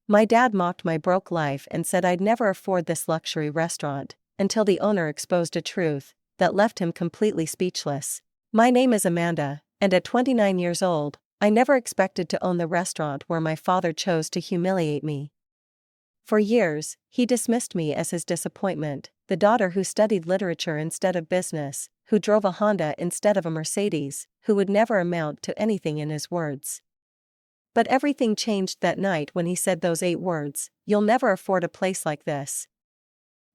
My dad mocked my broke life and said I'd never afford this luxury restaurant, until the owner exposed a truth that left him completely speechless. My name is Amanda, and at 29 years old, I never expected to own the restaurant where my father chose to humiliate me. For years, he dismissed me as his disappointment, the daughter who studied literature instead of business, who drove a Honda instead of a Mercedes, who would never amount to anything in his words. But everything changed that night when he said those 8 words, "You'll never afford a place like this."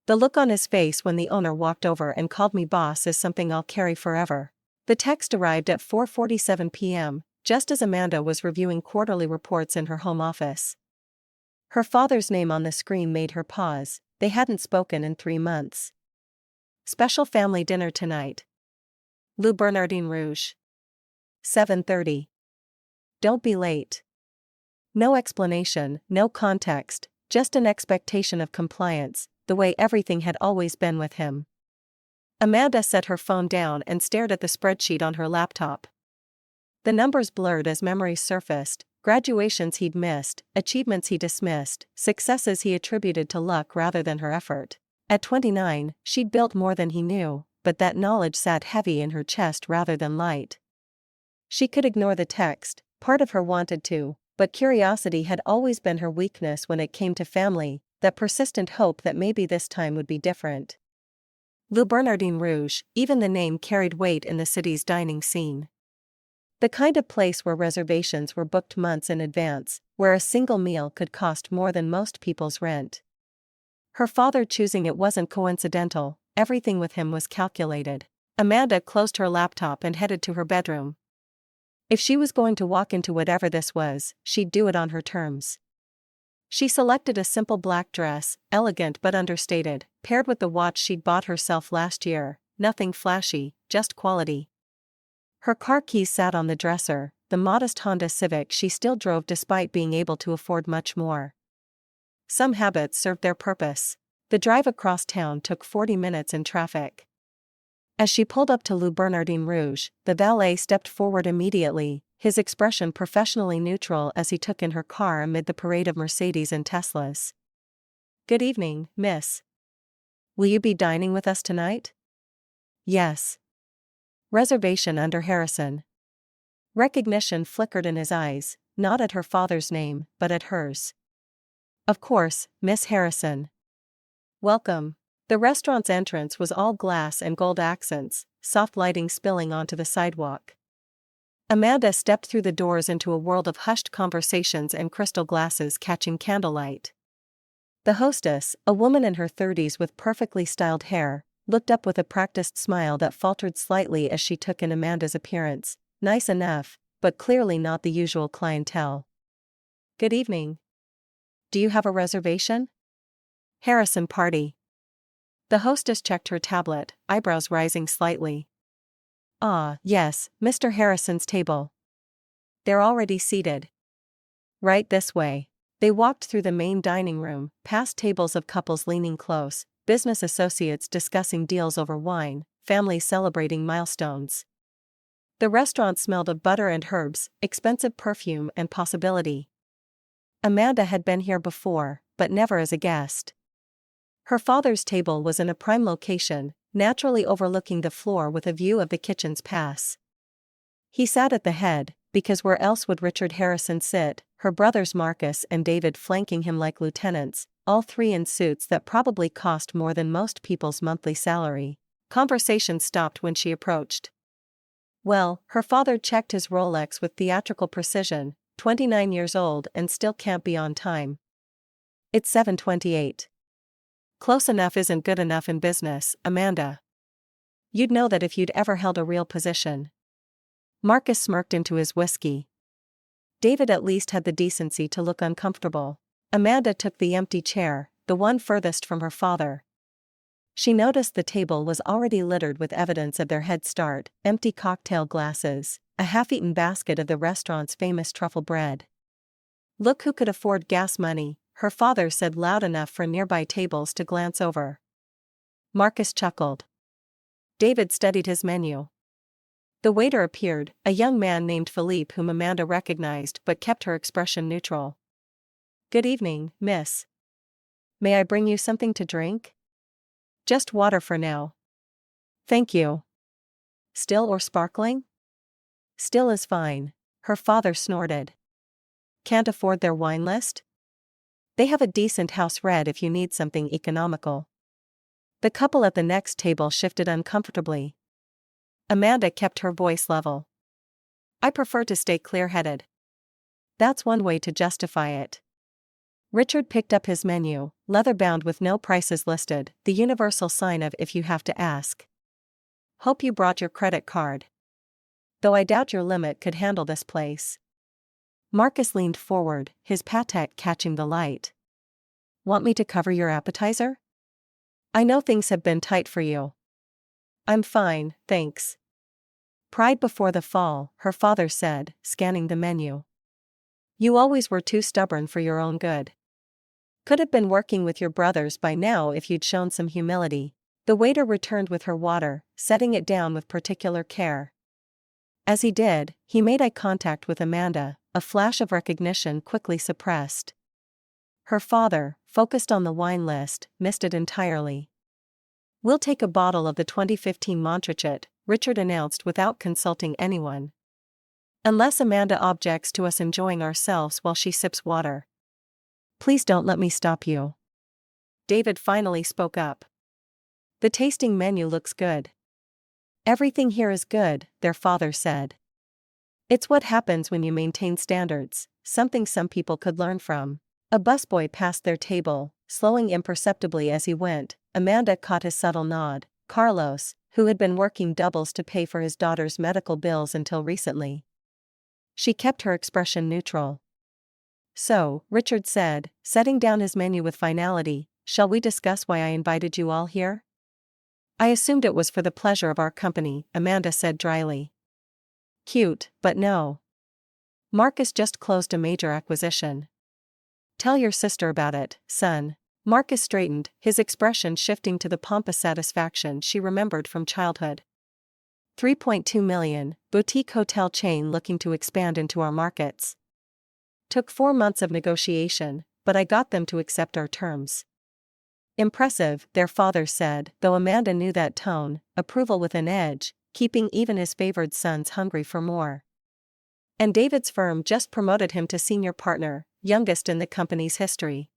The look on his face when the owner walked over and called me boss is something I'll carry forever. The text arrived at 4:47 p.m., just as Amanda was reviewing quarterly reports in her home office. Her father's name on the screen made her pause. They hadn't spoken in 3 months. Special family dinner tonight. Le Bernardin Rouge. 7:30. Don't be late. No explanation, no context, just an expectation of compliance, the way everything had always been with him. Amanda set her phone down and stared at the spreadsheet on her laptop. The numbers blurred as memories surfaced, graduations he'd missed, achievements he dismissed, successes he attributed to luck rather than her effort. At 29, she'd built more than he knew, but that knowledge sat heavy in her chest rather than light. She could ignore the text, part of her wanted to, but curiosity had always been her weakness when it came to family, that persistent hope that maybe this time would be different. Le Bernardin Rouge, even the name carried weight in the city's dining scene. The kind of place where reservations were booked months in advance, where a single meal could cost more than most people's rent. Her father choosing it wasn't coincidental, everything with him was calculated. Amanda closed her laptop and headed to her bedroom. If she was going to walk into whatever this was, she'd do it on her terms. She selected a simple black dress, elegant but understated, paired with the watch she'd bought herself last year, nothing flashy, just quality. Her car keys sat on the dresser, the modest Honda Civic she still drove despite being able to afford much more. Some habits served their purpose. The drive across town took 40 minutes in traffic. As she pulled up to Le Bernardin Rouge, the valet stepped forward immediately, his expression professionally neutral as he took in her car amid the parade of Mercedes and Teslas. "Good evening, miss. Will you be dining with us tonight?" "Yes." "Reservation under Harrison." Recognition flickered in his eyes, not at her father's name, but at hers. "Of course, Miss Harrison. Welcome." The restaurant's entrance was all glass and gold accents, soft lighting spilling onto the sidewalk. Amanda stepped through the doors into a world of hushed conversations and crystal glasses catching candlelight. The hostess, a woman in her 30s with perfectly styled hair, looked up with a practiced smile that faltered slightly as she took in Amanda's appearance. Nice enough, but clearly not the usual clientele. "Good evening. Do you have a reservation?" "Harrison party." The hostess checked her tablet, eyebrows rising slightly. "Ah, yes, Mr. Harrison's table. They're already seated." "Right this way." They walked through the main dining room, past tables of couples leaning close, business associates discussing deals over wine, families celebrating milestones. The restaurant smelled of butter and herbs, expensive perfume and possibility. Amanda had been here before, but never as a guest. Her father's table was in a prime location, naturally overlooking the floor with a view of the kitchen's pass. He sat at the head, because where else would Richard Harrison sit, her brothers Marcus and David flanking him like lieutenants, all 3 in suits that probably cost more than most people's monthly salary. Conversation stopped when she approached. Well, her father checked his Rolex with theatrical precision, 29 years old and still can't be on time. "It's 7:28. "Close enough isn't good enough in business, Amanda. You'd know that if you'd ever held a real position." Marcus smirked into his whiskey. David at least had the decency to look uncomfortable. Amanda took the empty chair, the one furthest from her father. She noticed the table was already littered with evidence of their head start, empty cocktail glasses, a half-eaten basket of the restaurant's famous truffle bread. "Look who could afford gas money," her father said loud enough for nearby tables to glance over. Marcus chuckled. David studied his menu. The waiter appeared, a young man named Philippe whom Amanda recognized but kept her expression neutral. Good evening, miss. May I bring you something to drink? Just water for now. Thank you. Still or sparkling? Still is fine, her father snorted. Can't afford their wine list? They have a decent house red if you need something economical. The couple at the next table shifted uncomfortably. Amanda kept her voice level. I prefer to stay clear-headed. That's one way to justify it. Richard picked up his menu, leather-bound with no prices listed, the universal sign of if you have to ask. Hope you brought your credit card. Though I doubt your limit could handle this place. Marcus leaned forward, his patek catching the light. Want me to cover your appetizer? I know things have been tight for you. I'm fine, thanks. Pride before the fall, her father said, scanning the menu. You always were too stubborn for your own good. Could have been working with your brothers by now if you'd shown some humility. The waiter returned with her water, setting it down with particular care. As he did, he made eye contact with Amanda, a flash of recognition quickly suppressed. Her father, focused on the wine list, missed it entirely. We'll take a bottle of the 2015 Montrachet, Richard announced without consulting anyone. Unless Amanda objects to us enjoying ourselves while she sips water. Please don't let me stop you. David finally spoke up. The tasting menu looks good. Everything here is good, their father said. It's what happens when you maintain standards, something some people could learn from. A busboy passed their table, slowing imperceptibly as he went. Amanda caught his subtle nod. Carlos, who had been working doubles to pay for his daughter's medical bills until recently. She kept her expression neutral. So, Richard said, setting down his menu with finality, shall we discuss why I invited you all here? I assumed it was for the pleasure of our company, Amanda said dryly. Cute, but no. Marcus just closed a major acquisition. Tell your sister about it, son. Marcus straightened, his expression shifting to the pompous satisfaction she remembered from childhood. 3.2 million, boutique hotel chain looking to expand into our markets. Took 4 months of negotiation, but I got them to accept our terms. Impressive, their father said, though Amanda knew that tone, approval with an edge, keeping even his favored sons hungry for more. And David's firm just promoted him to senior partner, youngest in the company's history.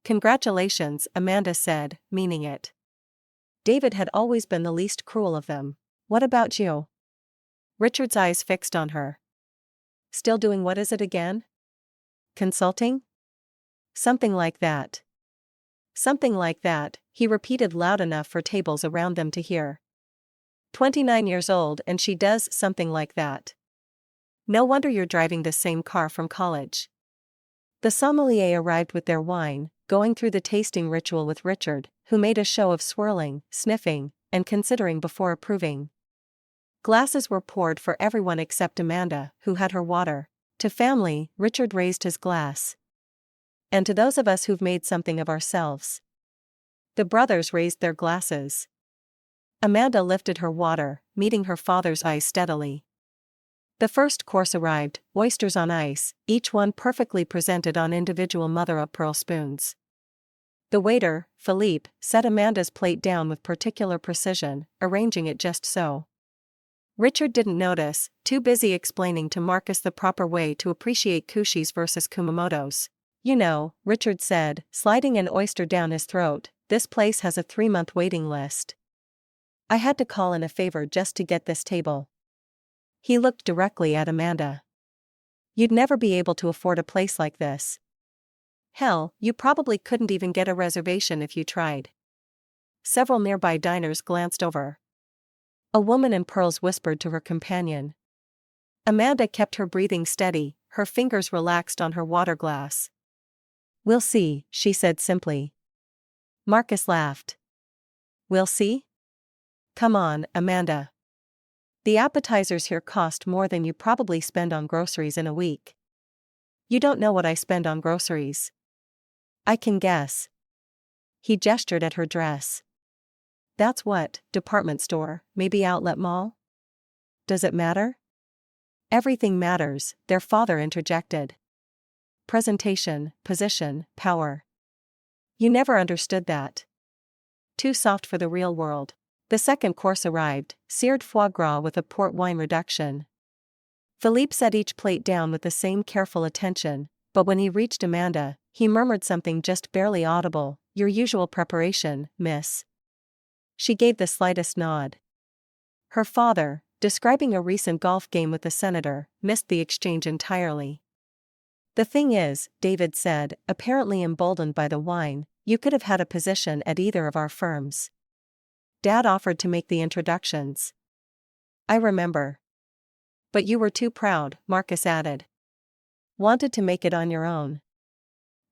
Congratulations, Amanda said, meaning it. David had always been the least cruel of them. What about you? Richard's eyes fixed on her. Still doing what is it again? Consulting? Something like that. Something like that, he repeated loud enough for tables around them to hear. 29 years old and she does something like that. No wonder you're driving the same car from college. The sommelier arrived with their wine, going through the tasting ritual with Richard, who made a show of swirling, sniffing, and considering before approving. Glasses were poured for everyone except Amanda, who had her water. To family, Richard raised his glass. And to those of us who've made something of ourselves. The brothers raised their glasses. Amanda lifted her water, meeting her father's eyes steadily. The first course arrived, oysters on ice, each one perfectly presented on individual mother-of-pearl spoons. The waiter, Philippe, set Amanda's plate down with particular precision, arranging it just so. Richard didn't notice, too busy explaining to Marcus the proper way to appreciate Kushis versus Kumamotos. You know, Richard said, sliding an oyster down his throat, this place has a 3-month waiting list. I had to call in a favor just to get this table. He looked directly at Amanda. You'd never be able to afford a place like this. Hell, you probably couldn't even get a reservation if you tried. Several nearby diners glanced over. A woman in pearls whispered to her companion. Amanda kept her breathing steady, her fingers relaxed on her water glass. We'll see, she said simply. Marcus laughed. We'll see? Come on, Amanda. The appetizers here cost more than you probably spend on groceries in a week. You don't know what I spend on groceries. I can guess. He gestured at her dress. That's what, department store, maybe outlet mall? Does it matter? Everything matters, their father interjected. presentation, position, power. You never understood that. Too soft for the real world. The second course arrived, seared foie gras with a port wine reduction. Philippe set each plate down with the same careful attention, but when he reached Amanda, he murmured something just barely audible. "Your usual preparation, miss." She gave the slightest nod. Her father, describing a recent golf game with the senator, missed the exchange entirely. "The thing is," David said, apparently emboldened by the wine, "you could have had a position at either of our firms. Dad offered to make the introductions." "I remember. But you were too proud," Marcus added. "Wanted to make it on your own.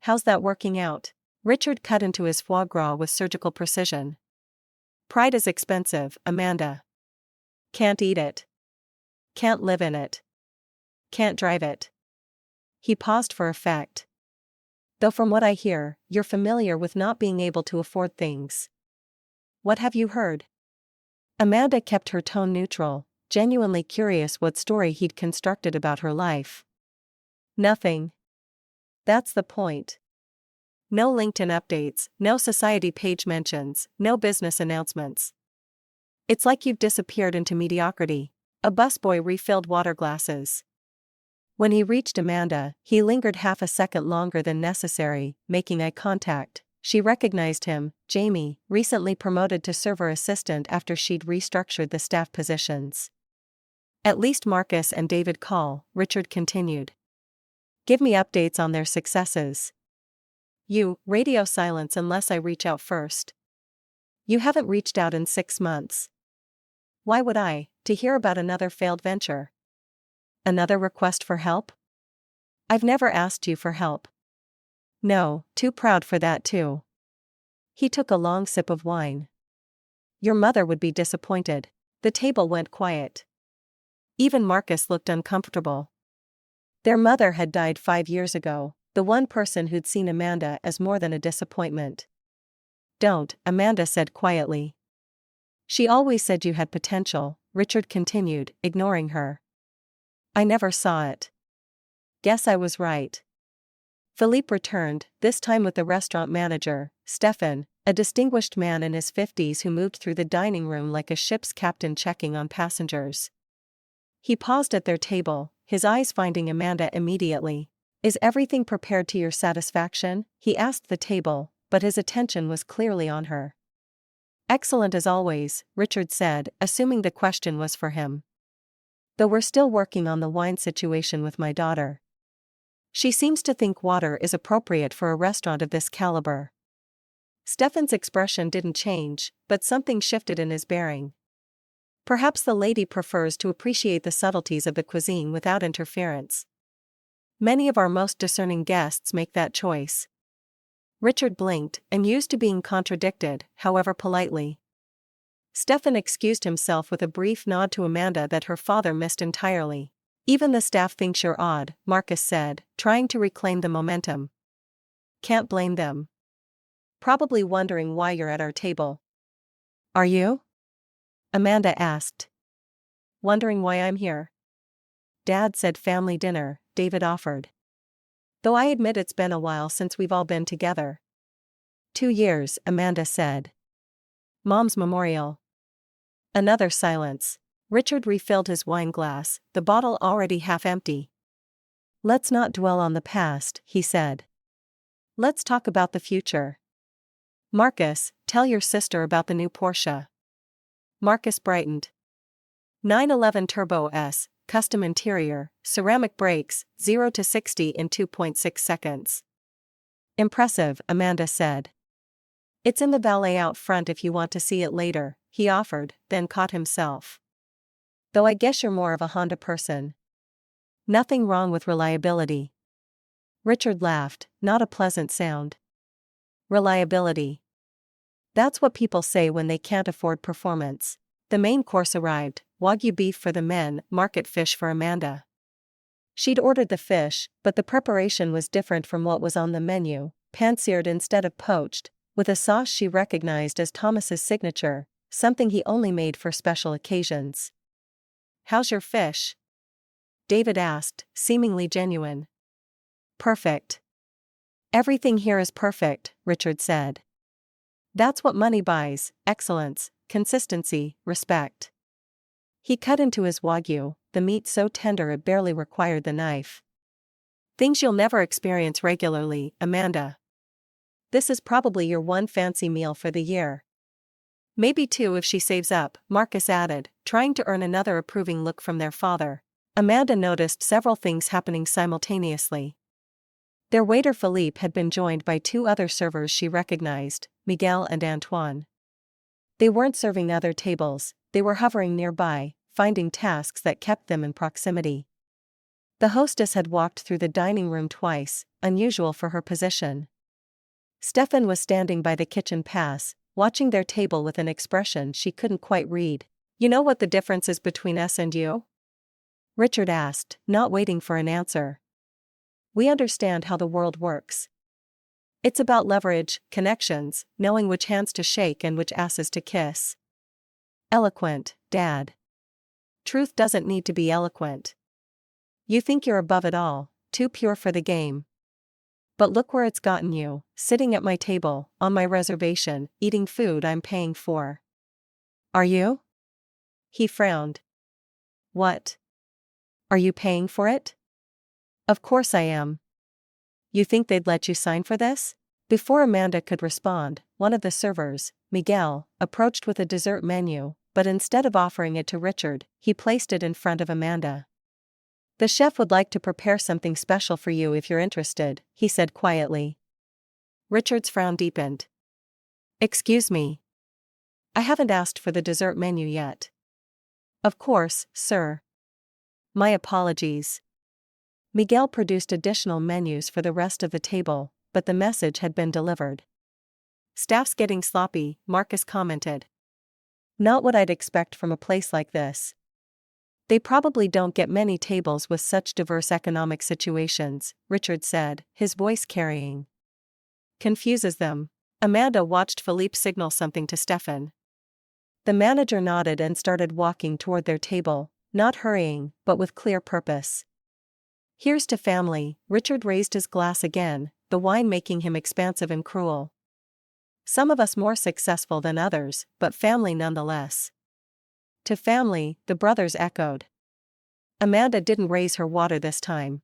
How's that working out?" Richard cut into his foie gras with surgical precision. "Pride is expensive, Amanda. Can't eat it. Can't live in it. Can't drive it." He paused for effect. "Though from what I hear, you're familiar with not being able to afford things." "What have you heard?" Amanda kept her tone neutral, genuinely curious what story he'd constructed about her life. "Nothing. That's the point. No LinkedIn updates, no society page mentions, no business announcements. It's like you've disappeared into mediocrity." A busboy refilled water glasses. When he reached Amanda, he lingered half a second longer than necessary, making eye contact. She recognized him, Jamie, recently promoted to server assistant after she'd restructured the staff positions. "At least Marcus and David call," Richard continued. "Give me updates on their successes." Radio silence unless I reach out first." "You haven't reached out in 6 months. Why would I? To hear about another failed venture? Another request for help?" "I've never asked you for help." "No, too proud for that too." He took a long sip of wine. "Your mother would be disappointed." The table went quiet. Even Marcus looked uncomfortable. Their mother had died 5 years ago, the one person who'd seen Amanda as more than a disappointment. "Don't," Amanda said quietly. "She always said you had potential," Richard continued, ignoring her. "I never saw it." "Guess I was right." Philippe returned, this time with the restaurant manager, Stefan, a distinguished man in his 50s who moved through the dining room like a ship's captain checking on passengers. He paused at their table, his eyes finding Amanda immediately. "Is everything prepared to your satisfaction?" he asked the table, but his attention was clearly on her. "Excellent as always," Richard said, assuming the question was for him. "Though we're still working on the wine situation with my daughter. She seems to think water is appropriate for a restaurant of this caliber." Stefan's expression didn't change, but something shifted in his bearing. "Perhaps the lady prefers to appreciate the subtleties of the cuisine without interference. Many of our most discerning guests make that choice." Richard blinked, and used to being contradicted, however politely. Stefan excused himself with a brief nod to Amanda that her father missed entirely. "Even the staff thinks you're odd," Marcus said, trying to reclaim the momentum. "Can't blame them. Probably wondering why you're at our table." "Are you?" Amanda asked. "Wondering why I'm here?" "Dad said family dinner," David offered. "Though I admit it's been a while since we've all been together." 2 years, Amanda said. "Mom's memorial." Another silence. Richard refilled his wine glass, the bottle already half empty. "Let's not dwell on the past," he said. "Let's talk about the future. Marcus, tell your sister about the new Porsche." Marcus brightened. 911 Turbo S, custom interior, ceramic brakes, 0 to 60 in 2.6 seconds. "Impressive," Amanda said. "It's in the valet out front if you want to see it later," he offered, then caught himself. "Though I guess you're more of a Honda person." "Nothing wrong with reliability." Richard laughed, not a pleasant sound. "Reliability. That's what people say when they can't afford performance." The main course arrived, Wagyu beef for the men, market fish for Amanda. She'd ordered the fish, but the preparation was different from what was on the menu, pan-seared instead of poached, with a sauce she recognized as Thomas's signature, something he only made for special occasions. "How's your fish?" David asked, seemingly genuine. Perfect. Everything here is perfect, Richard said. That's what money buys: excellence, consistency, respect. He cut into his wagyu, the meat so tender it barely required the knife. Things you'll never experience regularly, Amanda. This is probably your one fancy meal for the year. Maybe two if she saves up, Marcus added, trying to earn another approving look from their father. Amanda noticed several things happening simultaneously. Their waiter Philippe had been joined by two other servers she recognized, Miguel and Antoine. They weren't serving other tables, they were hovering nearby, finding tasks that kept them in proximity. The hostess had walked through the dining room twice, unusual for her position. Stefan was standing by the kitchen pass, watching their table with an expression she couldn't quite read. You know what the difference is between us and you? Richard asked, not waiting for an answer. We understand how the world works. It's about leverage, connections, knowing which hands to shake and which asses to kiss. Eloquent, Dad. Truth doesn't need to be eloquent. You think you're above it all, too pure for the game. But look where it's gotten you, sitting at my table, on my reservation, eating food I'm paying for. Are you? He frowned. What? Are you paying for it? Of course I am. You think they'd let you sign for this? Before Amanda could respond, one of the servers, Miguel, approached with a dessert menu, but instead of offering it to Richard, he placed it in front of Amanda. The chef would like to prepare something special for you if you're interested, he said quietly. Richard's frown deepened. Excuse me. I haven't asked for the dessert menu yet. Of course, sir. My apologies. Miguel produced additional menus for the rest of the table, but the message had been delivered. Staff's getting sloppy, Marcus commented. Not what I'd expect from a place like this. They probably don't get many tables with such diverse economic situations, Richard said, his voice carrying. Confuses them. Amanda watched Philippe signal something to Stefan. The manager nodded and started walking toward their table, not hurrying, but with clear purpose. Here's to family, Richard raised his glass again, the wine making him expansive and cruel. Some of us more successful than others, but family nonetheless. To family, the brothers echoed. Amanda didn't raise her water this time.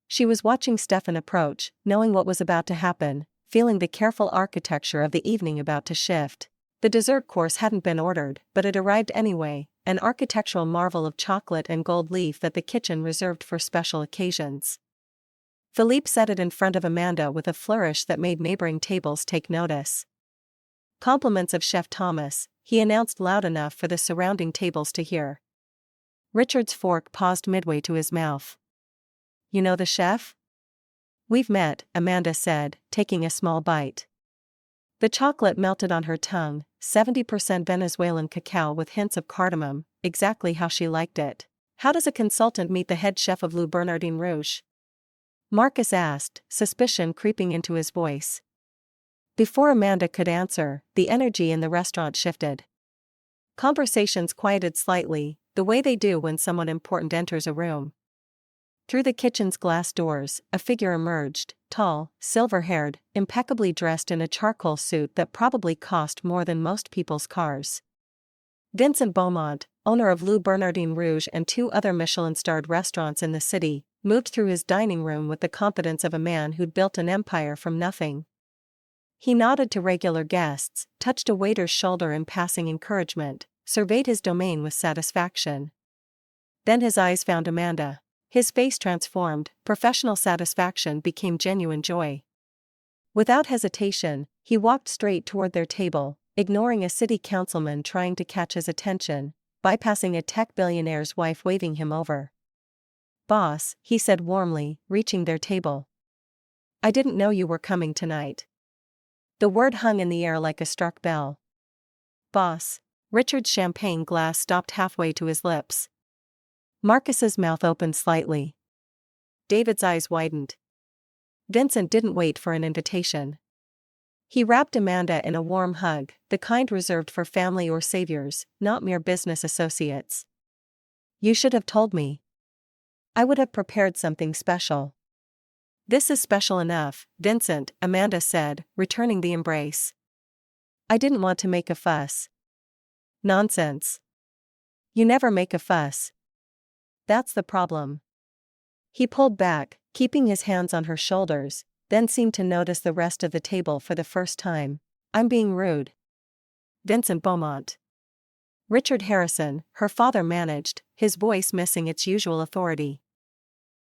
She was watching Stefan approach, knowing what was about to happen, feeling the careful architecture of the evening about to shift. The dessert course hadn't been ordered, but it arrived anyway, an architectural marvel of chocolate and gold leaf that the kitchen reserved for special occasions. Philippe set it in front of Amanda with a flourish that made neighboring tables take notice. Compliments of Chef Thomas, he announced loud enough for the surrounding tables to hear. Richard's fork paused midway to his mouth. You know the chef? We've met, Amanda said, taking a small bite. The chocolate melted on her tongue, 70% Venezuelan cacao with hints of cardamom, exactly how she liked it. How does a consultant meet the head chef of Le Bernardin Rouge? Marcus asked, suspicion creeping into his voice. Before Amanda could answer, the energy in the restaurant shifted. Conversations quieted slightly, the way they do when someone important enters a room. Through the kitchen's glass doors, a figure emerged, tall, silver-haired, impeccably dressed in a charcoal suit that probably cost more than most people's cars. Vincent Beaumont, owner of Le Bernardin Rouge and 2 other Michelin-starred restaurants in the city, moved through his dining room with the confidence of a man who'd built an empire from nothing. He nodded to regular guests, touched a waiter's shoulder in passing encouragement, surveyed his domain with satisfaction. Then his eyes found Amanda. His face transformed, professional satisfaction became genuine joy. Without hesitation, he walked straight toward their table, ignoring a city councilman trying to catch his attention, bypassing a tech billionaire's wife waving him over. Boss, he said warmly, reaching their table. I didn't know you were coming tonight. The word hung in the air like a struck bell. Boss. Richard's champagne glass stopped halfway to his lips. Marcus's mouth opened slightly. David's eyes widened. Vincent didn't wait for an invitation. He wrapped Amanda in a warm hug, the kind reserved for family or saviors, not mere business associates. You should have told me. I would have prepared something special. This is special enough, Vincent, Amanda said, returning the embrace. I didn't want to make a fuss. Nonsense. You never make a fuss. That's the problem. He pulled back, keeping his hands on her shoulders, then seemed to notice the rest of the table for the first time. I'm being rude. Vincent Beaumont. Richard Harrison, her father managed, his voice missing its usual authority.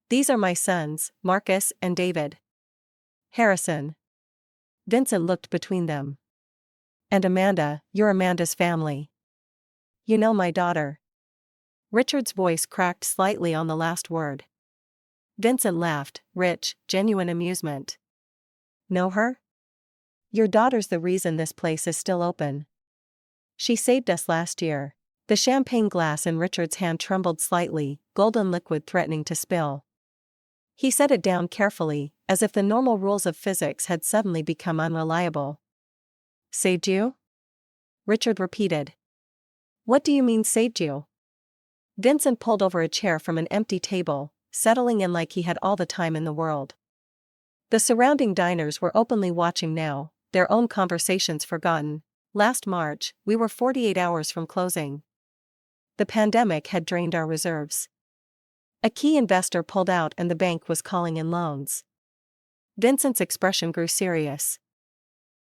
These are my sons, Marcus and David. Harrison. Vincent looked between them. And Amanda, you're Amanda's family. You know my daughter. Richard's voice cracked slightly on the last word. Vincent laughed, rich, genuine amusement. Know her? Your daughter's the reason this place is still open. She saved us last year. The champagne glass in Richard's hand trembled slightly, golden liquid threatening to spill. He set it down carefully, as if the normal rules of physics had suddenly become unreliable. Saved you? Richard repeated. What do you mean saved you? Vincent pulled over a chair from an empty table, settling in like he had all the time in the world. The surrounding diners were openly watching now, their own conversations forgotten. Last March, we were 48 hours from closing. The pandemic had drained our reserves. A key investor pulled out and the bank was calling in loans. Vincent's expression grew serious.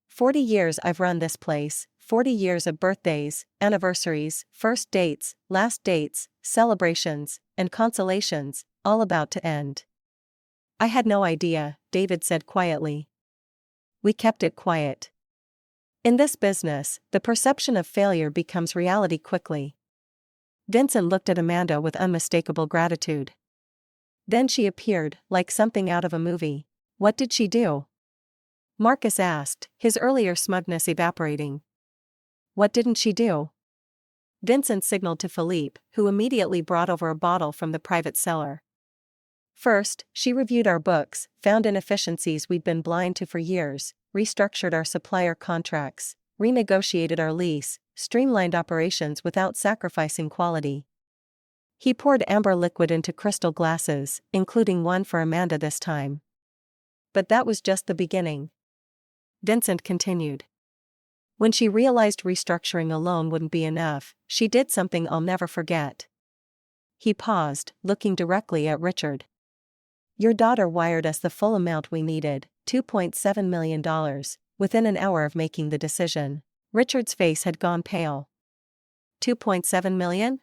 40 years I've run this place, 40 years of birthdays, anniversaries, first dates, last dates, celebrations, and consolations, all about to end. I had no idea, David said quietly. We kept it quiet. In this business, the perception of failure becomes reality quickly. Vincent looked at Amanda with unmistakable gratitude. Then she appeared, like something out of a movie. What did she do? Marcus asked, his earlier smugness evaporating. What didn't she do? Vincent signaled to Philippe, who immediately brought over a bottle from the private cellar. First, she reviewed our books, found inefficiencies we'd been blind to for years, restructured our supplier contracts, renegotiated our lease, streamlined operations without sacrificing quality. He poured amber liquid into crystal glasses, including one for Amanda this time. But that was just the beginning. Vincent continued. When she realized restructuring alone wouldn't be enough, she did something I'll never forget. He paused, looking directly at Richard. Your daughter wired us the full amount we needed, $2.7 million, within an hour of making the decision. Richard's face had gone pale. 2.7 million?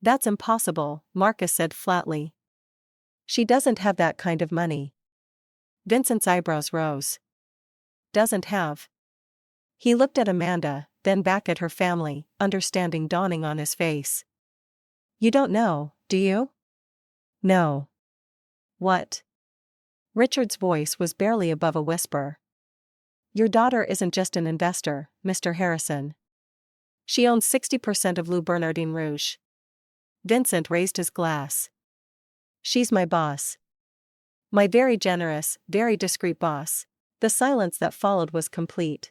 That's impossible, Marcus said flatly. She doesn't have that kind of money. Vincent's eyebrows rose. Doesn't have. He looked at Amanda, then back at her family, understanding dawning on his face. You don't know, do you? No. What? Richard's voice was barely above a whisper. Your daughter isn't just an investor, Mr. Harrison. She owns 60% of Lou Bernardin Rouge. Vincent raised his glass. She's my boss. My very generous, very discreet boss. The silence that followed was complete.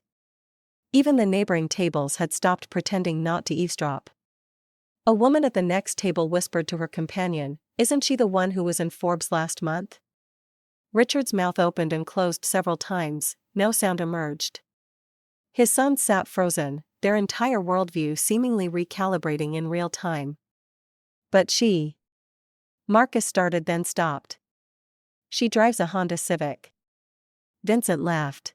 Even the neighboring tables had stopped pretending not to eavesdrop. A woman at the next table whispered to her companion, Isn't she the one who was in Forbes last month? Richard's mouth opened and closed several times, no sound emerged. His sons sat frozen, their entire worldview seemingly recalibrating in real time. But she. Marcus started then stopped. She drives a Honda Civic. Vincent laughed.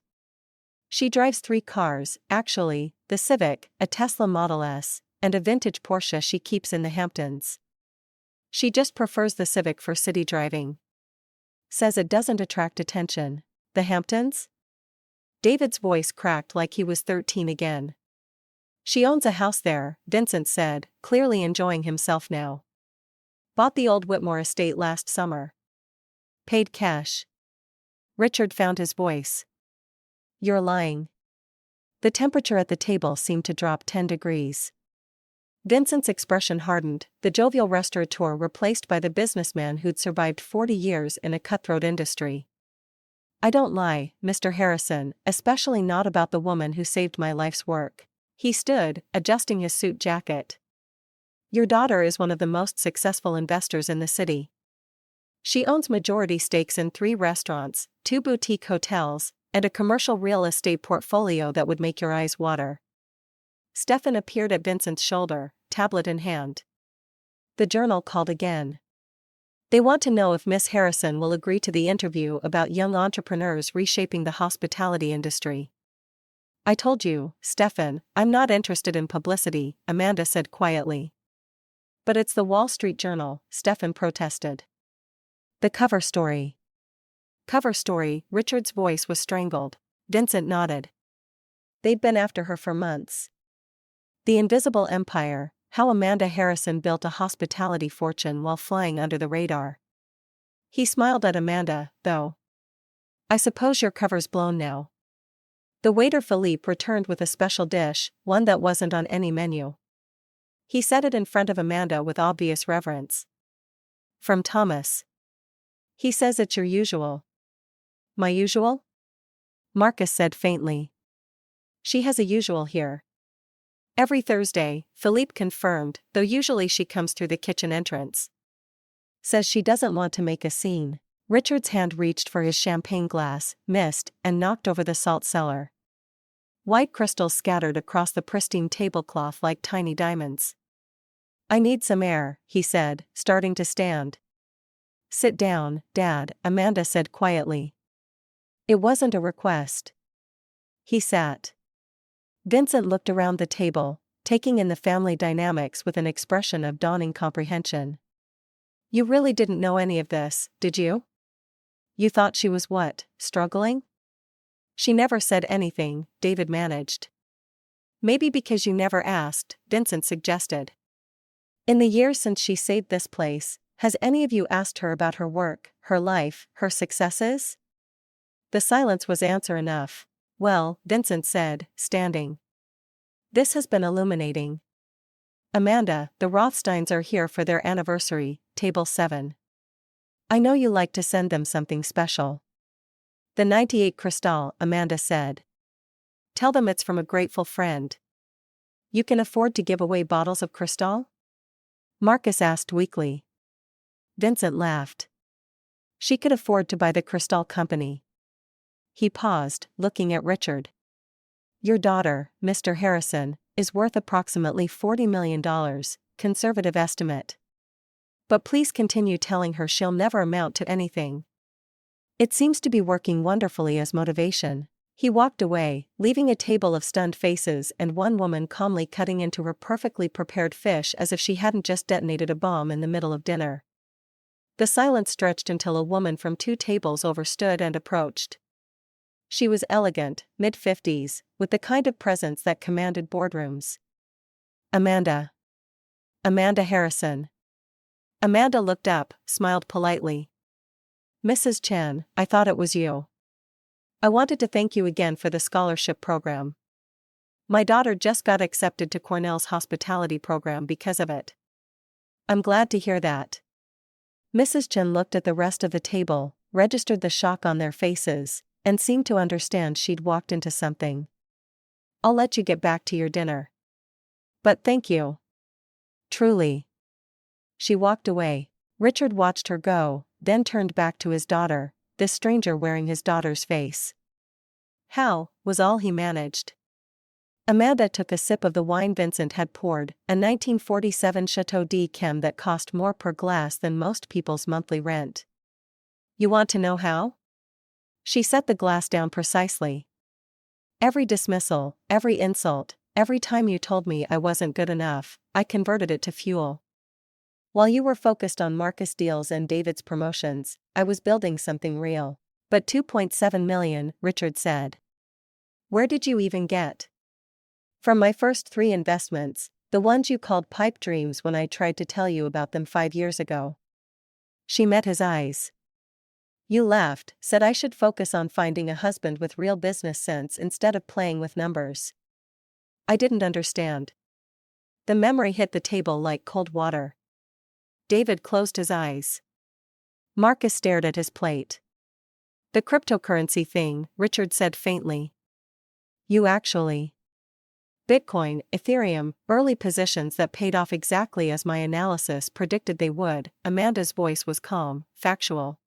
She drives 3 cars, actually, the Civic, a Tesla Model S, and a vintage Porsche she keeps in the Hamptons. She just prefers the Civic for city driving. Says it doesn't attract attention. The Hamptons? David's voice cracked like he was 13 again. She owns a house there, Vincent said, clearly enjoying himself now. Bought the old Whitmore estate last summer. Paid cash. Richard found his voice. You're lying. The temperature at the table seemed to drop 10 degrees. Vincent's expression hardened, the jovial restaurateur replaced by the businessman who'd survived 40 years in a cutthroat industry. I don't lie, Mr. Harrison, especially not about the woman who saved my life's work. He stood, adjusting his suit jacket. Your daughter is one of the most successful investors in the city. She owns majority stakes in 3 restaurants, 2 boutique hotels, and a commercial real estate portfolio that would make your eyes water. Stefan appeared at Vincent's shoulder, tablet in hand. The journal called again. They want to know if Miss Harrison will agree to the interview about young entrepreneurs reshaping the hospitality industry. I told you, Stefan, I'm not interested in publicity, Amanda said quietly. But it's the Wall Street Journal, Stefan protested. The cover story. Cover story, Richard's voice was strangled. Vincent nodded. They'd been after her for months. The Invisible Empire, how Amanda Harrison built a hospitality fortune while flying under the radar. He smiled at Amanda, though. I suppose your cover's blown now. The waiter Philippe returned with a special dish, one that wasn't on any menu. He set it in front of Amanda with obvious reverence. From Thomas. He says it's your usual. My usual? Marcus said faintly. She has a usual here. Every Thursday, Philippe confirmed, though usually she comes through the kitchen entrance. Says she doesn't want to make a scene. Richard's hand reached for his champagne glass, missed, and knocked over the salt cellar. White crystals scattered across the pristine tablecloth like tiny diamonds. I need some air, he said, starting to stand. Sit down, Dad, Amanda said quietly. It wasn't a request. He sat. Vincent looked around the table, taking in the family dynamics with an expression of dawning comprehension. You really didn't know any of this, did you? You thought she was what, struggling? She never said anything, David managed. Maybe because you never asked, Vincent suggested. In the years since she saved this place, has any of you asked her about her work, her life, her successes? The silence was answer enough. Well, Vincent said, standing. This has been illuminating. Amanda, the Rothsteins are here for their anniversary, table 7. I know you like to send them something special. The 98 Cristal, Amanda said. Tell them it's from a grateful friend. You can afford to give away bottles of Cristal? Marcus asked weakly. Vincent laughed. She could afford to buy the Cristal Company. He paused, looking at Richard. Your daughter, Mr. Harrison, is worth approximately $40 million, conservative estimate. But please continue telling her she'll never amount to anything. It seems to be working wonderfully as motivation. He walked away, leaving a table of stunned faces and one woman calmly cutting into her perfectly prepared fish as if she hadn't just detonated a bomb in the middle of dinner. The silence stretched until a woman from 2 tables over stood and approached. She was elegant, mid-50s, with the kind of presence that commanded boardrooms. Amanda. Amanda Harrison. Amanda looked up, smiled politely. Mrs. Chen, I thought it was you. I wanted to thank you again for the scholarship program. My daughter just got accepted to Cornell's hospitality program because of it. I'm glad to hear that. Mrs. Chen looked at the rest of the table, registered the shock on their faces, and seemed to understand she'd walked into something. I'll let you get back to your dinner. But thank you. Truly. She walked away. Richard watched her go, then turned back to his daughter, this stranger wearing his daughter's face. How, was all he managed. Amanda took a sip of the wine Vincent had poured, a 1947 Chateau d'Yquem that cost more per glass than most people's monthly rent. You want to know how? She set the glass down precisely. Every dismissal, every insult, every time you told me I wasn't good enough, I converted it to fuel. While you were focused on Marcus deals and David's promotions, I was building something real. But 2.7 million, Richard said. Where did you even get? From my first 3 investments, the ones you called pipe dreams when I tried to tell you about them 5 years ago. She met his eyes. You laughed, said I should focus on finding a husband with real business sense instead of playing with numbers. I didn't understand. The memory hit the table like cold water. David closed his eyes. Marcus stared at his plate. The cryptocurrency thing, Richard said faintly. You actually. Bitcoin, Ethereum, early positions that paid off exactly as my analysis predicted they would. Amanda's voice was calm, factual.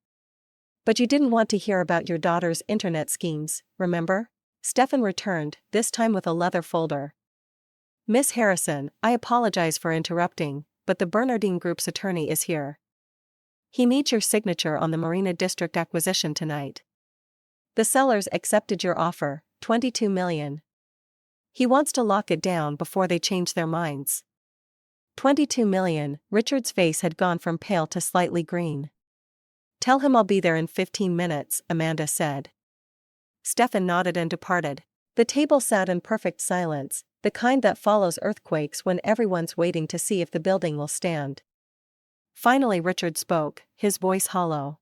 But you didn't want to hear about your daughter's internet schemes, remember? Stefan returned, this time with a leather folder. Miss Harrison, I apologize for interrupting, but the Bernardine Group's attorney is here. He needs your signature on the Marina District acquisition tonight. The sellers accepted your offer, $22 million. He wants to lock it down before they change their minds. $22 million, Richard's face had gone from pale to slightly green. Tell him I'll be there in 15 minutes, Amanda said. Stefan nodded and departed. The table sat in perfect silence, the kind that follows earthquakes when everyone's waiting to see if the building will stand. Finally Richard spoke, his voice hollow.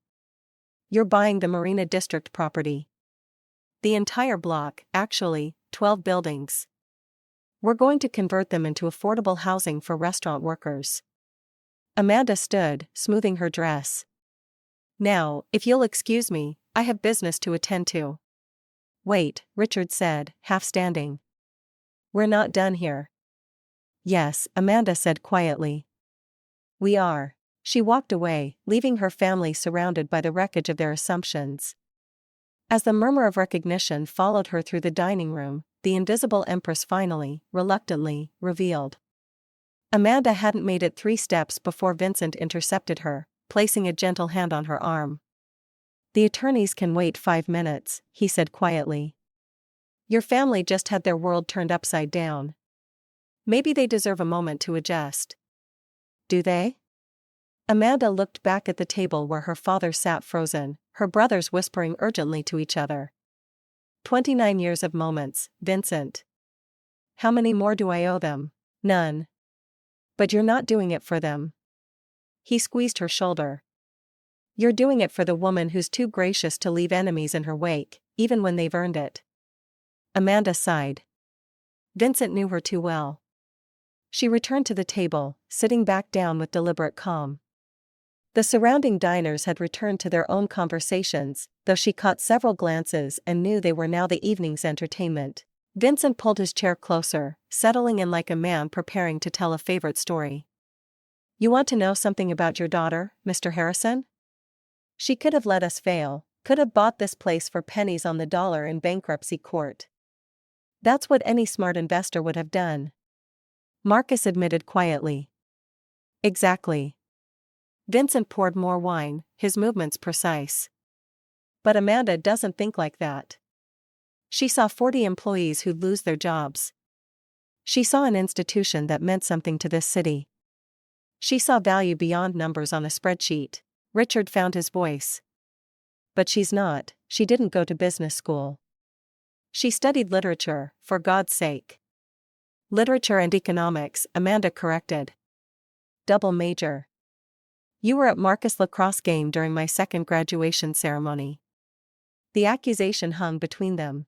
You're buying the Marina District property. The entire block, actually, 12 buildings. We're going to convert them into affordable housing for restaurant workers. Amanda stood, smoothing her dress. Now, if you'll excuse me, I have business to attend to. Wait, Richard said, half standing. We're not done here. Yes, Amanda said quietly. We are. She walked away, leaving her family surrounded by the wreckage of their assumptions. As the murmur of recognition followed her through the dining room, the invisible Empress finally, reluctantly, revealed. Amanda hadn't made it 3 steps before Vincent intercepted her, placing a gentle hand on her arm. The attorneys can wait 5 minutes, he said quietly. Your family just had their world turned upside down. Maybe they deserve a moment to adjust. Do they? Amanda looked back at the table where her father sat frozen, her brothers whispering urgently to each other. 29 years of moments, Vincent. How many more do I owe them? None. But you're not doing it for them. He squeezed her shoulder. You're doing it for the woman who's too gracious to leave enemies in her wake, even when they've earned it. Amanda sighed. Vincent knew her too well. She returned to the table, sitting back down with deliberate calm. The surrounding diners had returned to their own conversations, though she caught several glances and knew they were now the evening's entertainment. Vincent pulled his chair closer, settling in like a man preparing to tell a favorite story. You want to know something about your daughter, Mr. Harrison? She could have let us fail, could have bought this place for pennies on the dollar in bankruptcy court. That's what any smart investor would have done. Marcus admitted quietly. Exactly. Vincent poured more wine, his movements precise. But Amanda doesn't think like that. She saw 40 employees who'd lose their jobs. She saw an institution that meant something to this city. She saw value beyond numbers on a spreadsheet. Richard found his voice. But she didn't go to business school. She studied literature, for God's sake. Literature and economics, Amanda corrected. Double major. You were at Marcus' lacrosse game during my second graduation ceremony. The accusation hung between them.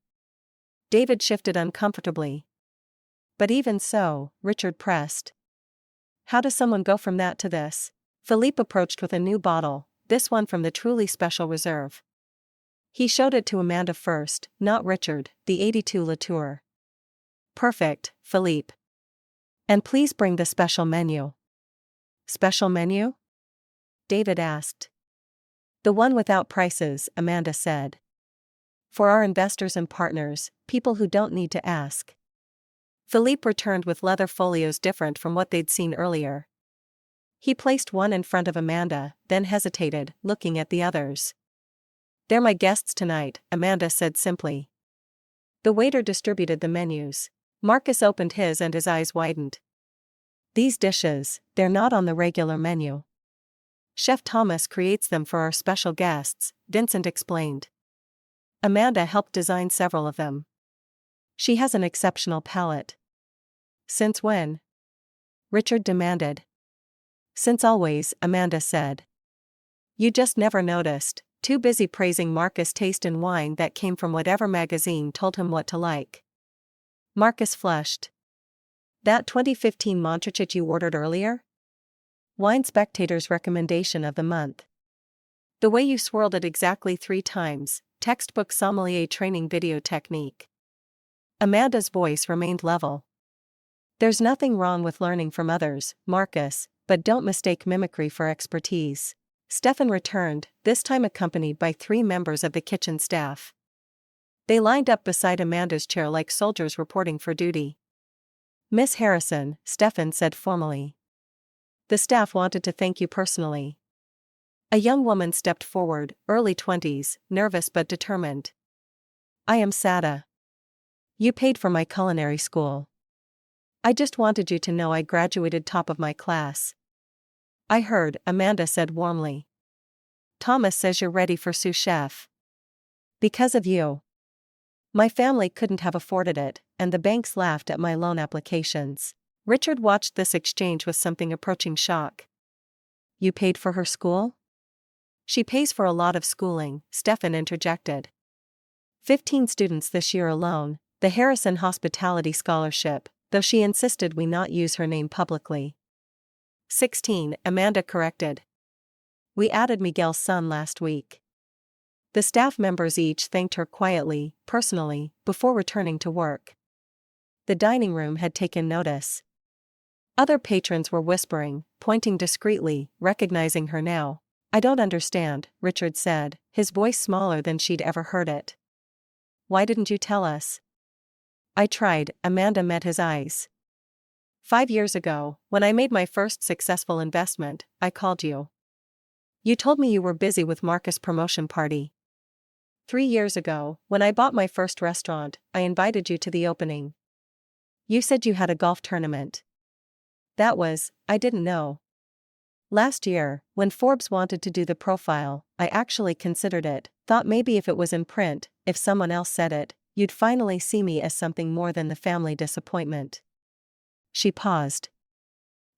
David shifted uncomfortably. But even so, Richard pressed. How does someone go from that to this? Philippe approached with a new bottle, this one from the truly special reserve. He showed it to Amanda first, not Richard, the 82 Latour. Perfect, Philippe. And please bring the special menu. Special menu? David asked. The one without prices, Amanda said. For our investors and partners, people who don't need to ask. Philippe returned with leather folios different from what they'd seen earlier. He placed one in front of Amanda, then hesitated, looking at the others. They're my guests tonight, Amanda said simply. The waiter distributed the menus. Marcus opened his and his eyes widened. These dishes, they're not on the regular menu. Chef Thomas creates them for our special guests, Vincent explained. Amanda helped design several of them. She has an exceptional palate. Since when? Richard demanded. Since always, Amanda said. You just never noticed, too busy praising Marcus' taste in wine that came from whatever magazine told him what to like. Marcus flushed. That 2015 Montrachet you ordered earlier? Wine Spectator's recommendation of the month. The way you swirled it exactly 3 times, textbook sommelier training video technique. Amanda's voice remained level. There's nothing wrong with learning from others, Marcus, but don't mistake mimicry for expertise. Stefan returned, this time accompanied by 3 members of the kitchen staff. They lined up beside Amanda's chair like soldiers reporting for duty. Miss Harrison, Stefan said formally. The staff wanted to thank you personally. A young woman stepped forward, early 20s, nervous but determined. I am Sada. You paid for my culinary school. I just wanted you to know I graduated top of my class. I heard, Amanda said warmly. Thomas says you're ready for sous chef. Because of you. My family couldn't have afforded it, and the banks laughed at my loan applications. Richard watched this exchange with something approaching shock. You paid for her school? She pays for a lot of schooling, Stefan interjected. 15 students this year alone, the Harrison Hospitality Scholarship, though she insisted we not use her name publicly. 16, Amanda corrected. We added Miguel's son last week. The staff members each thanked her quietly, personally, before returning to work. The dining room had taken notice. Other patrons were whispering, pointing discreetly, recognizing her now. I don't understand, Richard said, his voice smaller than she'd ever heard it. Why didn't you tell us? I tried, Amanda met his eyes. 5 years ago, when I made my first successful investment, I called you. You told me you were busy with Marcus' promotion party. 3 years ago, when I bought my first restaurant, I invited you to the opening. You said you had a golf tournament. I didn't know. Last year, when Forbes wanted to do the profile, I actually considered it, thought maybe if it was in print, if someone else said it, you'd finally see me as something more than the family disappointment. She paused.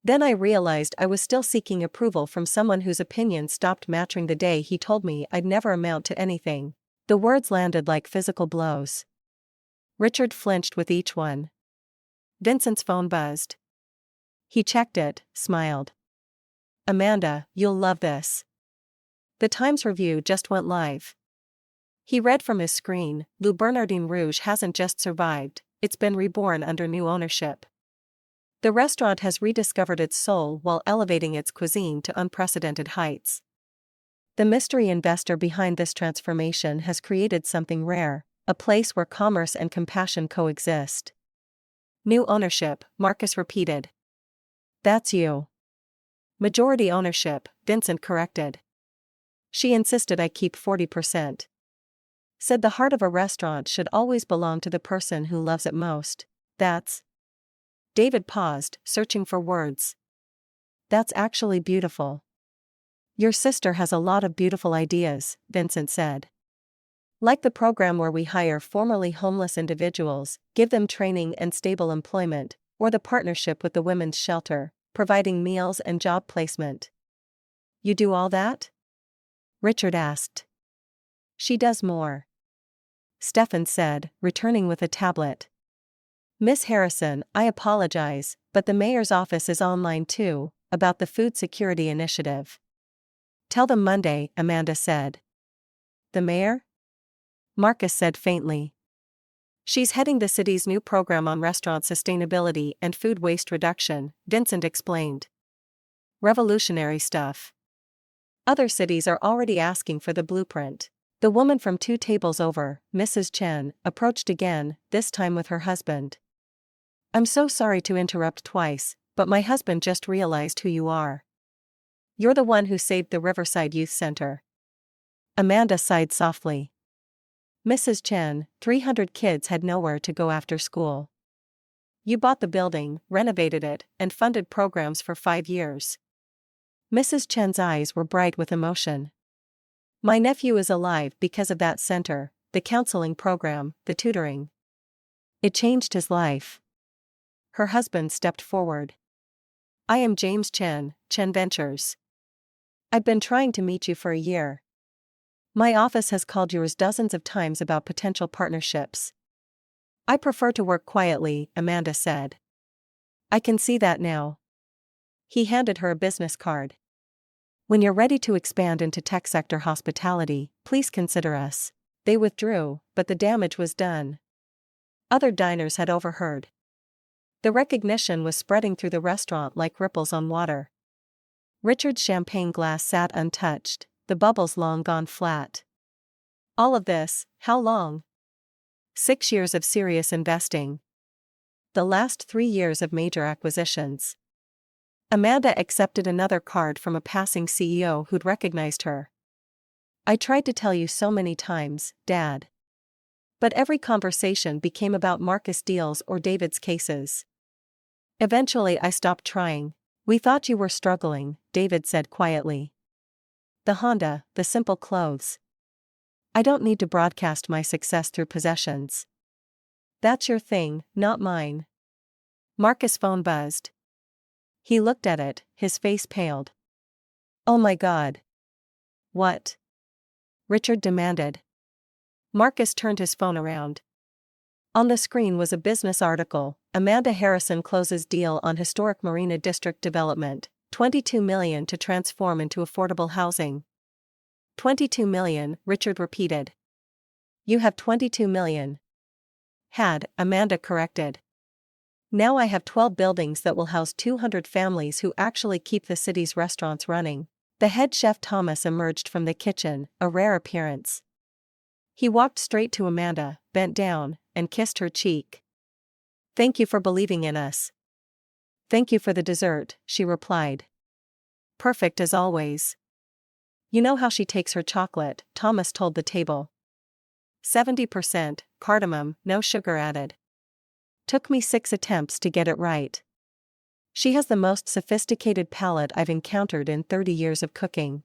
Then I realized I was still seeking approval from someone whose opinion stopped matching the day he told me I'd never amount to anything. The words landed like physical blows. Richard flinched with each one. Vincent's phone buzzed. He checked it, smiled. Amanda, you'll love this. The Times review just went live. He read from his screen, Le Bernardin Rouge hasn't just survived, it's been reborn under new ownership. The restaurant has rediscovered its soul while elevating its cuisine to unprecedented heights. The mystery investor behind this transformation has created something rare, a place where commerce and compassion coexist. New ownership, Marcus repeated. That's you. Majority ownership, Vincent corrected. She insisted I keep 40%. Said the heart of a restaurant should always belong to the person who loves it most. That's. David paused, searching for words. That's actually beautiful. Your sister has a lot of beautiful ideas, Vincent said. Like the program where we hire formerly homeless individuals, give them training and stable employment, or the partnership with the women's shelter, providing meals and job placement. You do all that? Richard asked. She does more. Stefan said, returning with a tablet. Miss Harrison, I apologize, but the mayor's office is online too, about the food security initiative. Tell them Monday, Amanda said. The mayor? Marcus said faintly. She's heading the city's new program on restaurant sustainability and food waste reduction, Vincent explained. Revolutionary stuff. Other cities are already asking for the blueprint. The woman from 2 tables over, Mrs. Chen, approached again, this time with her husband. I'm so sorry to interrupt twice, but my husband just realized who you are. You're the one who saved the Riverside Youth Center. Amanda sighed softly. Mrs. Chen, 300 kids had nowhere to go after school. You bought the building, renovated it, and funded programs for 5 years. Mrs. Chen's eyes were bright with emotion. My nephew is alive because of that center, the counseling program, the tutoring. It changed his life. Her husband stepped forward. I am James Chen, Chen Ventures. I've been trying to meet you for a year. My office has called yours dozens of times about potential partnerships. I prefer to work quietly, Amanda said. I can see that now. He handed her a business card. When you're ready to expand into tech sector hospitality, please consider us. They withdrew, but the damage was done. Other diners had overheard. The recognition was spreading through the restaurant like ripples on water. Richard's champagne glass sat untouched, the bubbles long gone flat. All of this, how long? 6 years of serious investing. The last 3 years of major acquisitions. Amanda accepted another card from a passing CEO who'd recognized her. I tried to tell you so many times, Dad. But every conversation became about Marcus deals or David's cases. Eventually I stopped trying. We thought you were struggling, David said quietly. The Honda, the simple clothes. I don't need to broadcast my success through possessions. That's your thing, not mine. Marcus' phone buzzed. He looked at it, his face paled. Oh my God. What? Richard demanded. Marcus turned his phone around. On the screen was a business article. Amanda Harrison closes deal on historic Marina District development, $22 million to transform into affordable housing. $22 million, Richard repeated. You have $22 million. Had, Amanda corrected. Now I have 12 buildings that will house 200 families who actually keep the city's restaurants running. The head chef Thomas emerged from the kitchen, a rare appearance. He walked straight to Amanda, bent down, and kissed her cheek. Thank you for believing in us. Thank you for the dessert, she replied. Perfect as always. You know how she takes her chocolate, Thomas told the table. 70%, cardamom, no sugar added. Took me 6 attempts to get it right. She has the most sophisticated palate I've encountered in 30 years of cooking.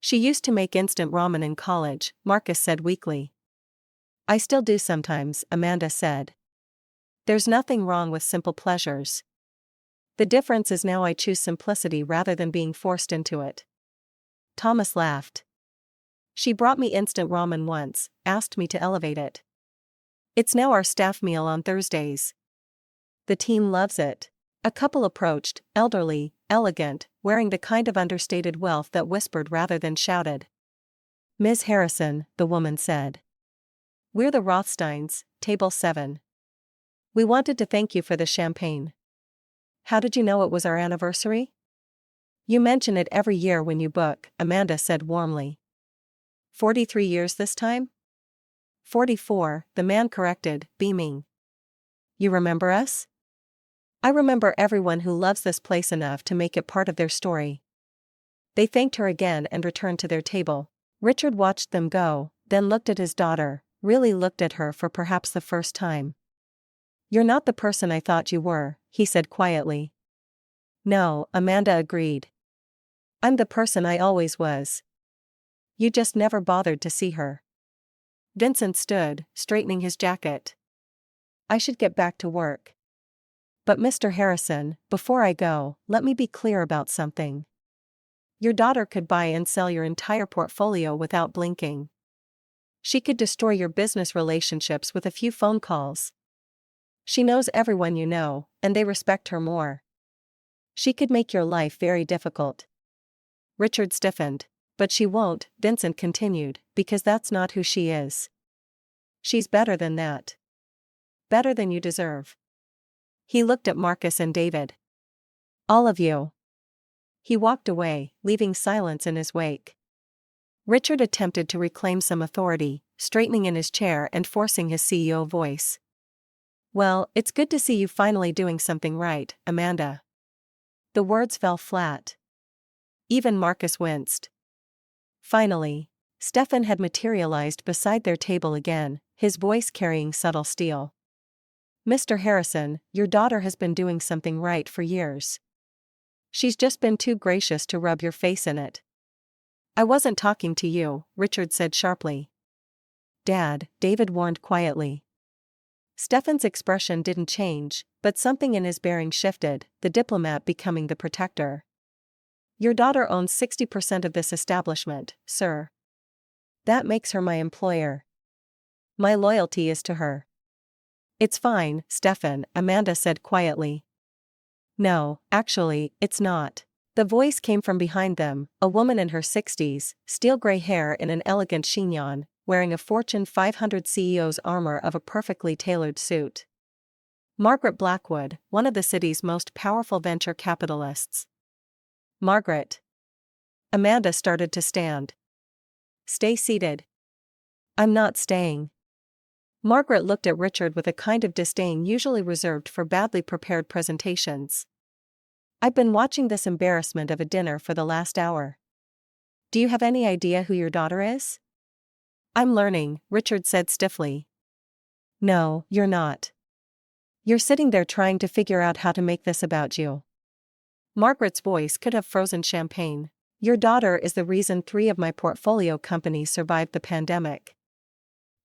She used to make instant ramen in college, Marcus said weakly. I still do sometimes, Amanda said. There's nothing wrong with simple pleasures. The difference is now I choose simplicity rather than being forced into it. Thomas laughed. She brought me instant ramen once, asked me to elevate it. It's now our staff meal on Thursdays. The team loves it. A couple approached, elderly, elegant, wearing the kind of understated wealth that whispered rather than shouted. Ms. Harrison, the woman said. We're the Rothsteins, table 7. We wanted to thank you for the champagne. How did you know it was our anniversary? You mention it every year when you book, Amanda said warmly. 43 years this time? 44, the man corrected, beaming. You remember us? I remember everyone who loves this place enough to make it part of their story. They thanked her again and returned to their table. Richard watched them go, then looked at his daughter, really looked at her for perhaps the first time. You're not the person I thought you were, he said quietly. No, Amanda agreed. I'm the person I always was. You just never bothered to see her. Vincent stood, straightening his jacket. I should get back to work. But Mr. Harrison, before I go, let me be clear about something. Your daughter could buy and sell your entire portfolio without blinking. She could destroy your business relationships with a few phone calls. She knows everyone you know, and they respect her more. She could make your life very difficult. Richard stiffened. But she won't, Vincent continued, because that's not who she is. She's better than that. Better than you deserve. He looked at Marcus and David. All of you. He walked away, leaving silence in his wake. Richard attempted to reclaim some authority, straightening in his chair and forcing his CEO voice. Well, it's good to see you finally doing something right, Amanda. The words fell flat. Even Marcus winced. Finally, Stefan had materialized beside their table again, his voice carrying subtle steel. Mr. Harrison, your daughter has been doing something right for years. She's just been too gracious to rub your face in it. I wasn't talking to you, Richard said sharply. Dad, David warned quietly. Stefan's expression didn't change, but something in his bearing shifted, the diplomat becoming the protector. Your daughter owns 60% of this establishment, sir. That makes her my employer. My loyalty is to her. It's fine, Stefan, Amanda said quietly. No, actually, it's not. The voice came from behind them, a woman in her 60s, steel-gray hair in an elegant chignon, wearing a Fortune 500 CEO's armor of a perfectly tailored suit. Margaret Blackwood, one of the city's most powerful venture capitalists. Margaret. Amanda started to stand. Stay seated. I'm not staying. Margaret looked at Richard with a kind of disdain usually reserved for badly prepared presentations. I've been watching this embarrassment of a dinner for the last hour. Do you have any idea who your daughter is? I'm learning, Richard said stiffly. No, you're not. You're sitting there trying to figure out how to make this about you. Margaret's voice could have frozen champagne. Your daughter is the reason 3 of my portfolio companies survived the pandemic.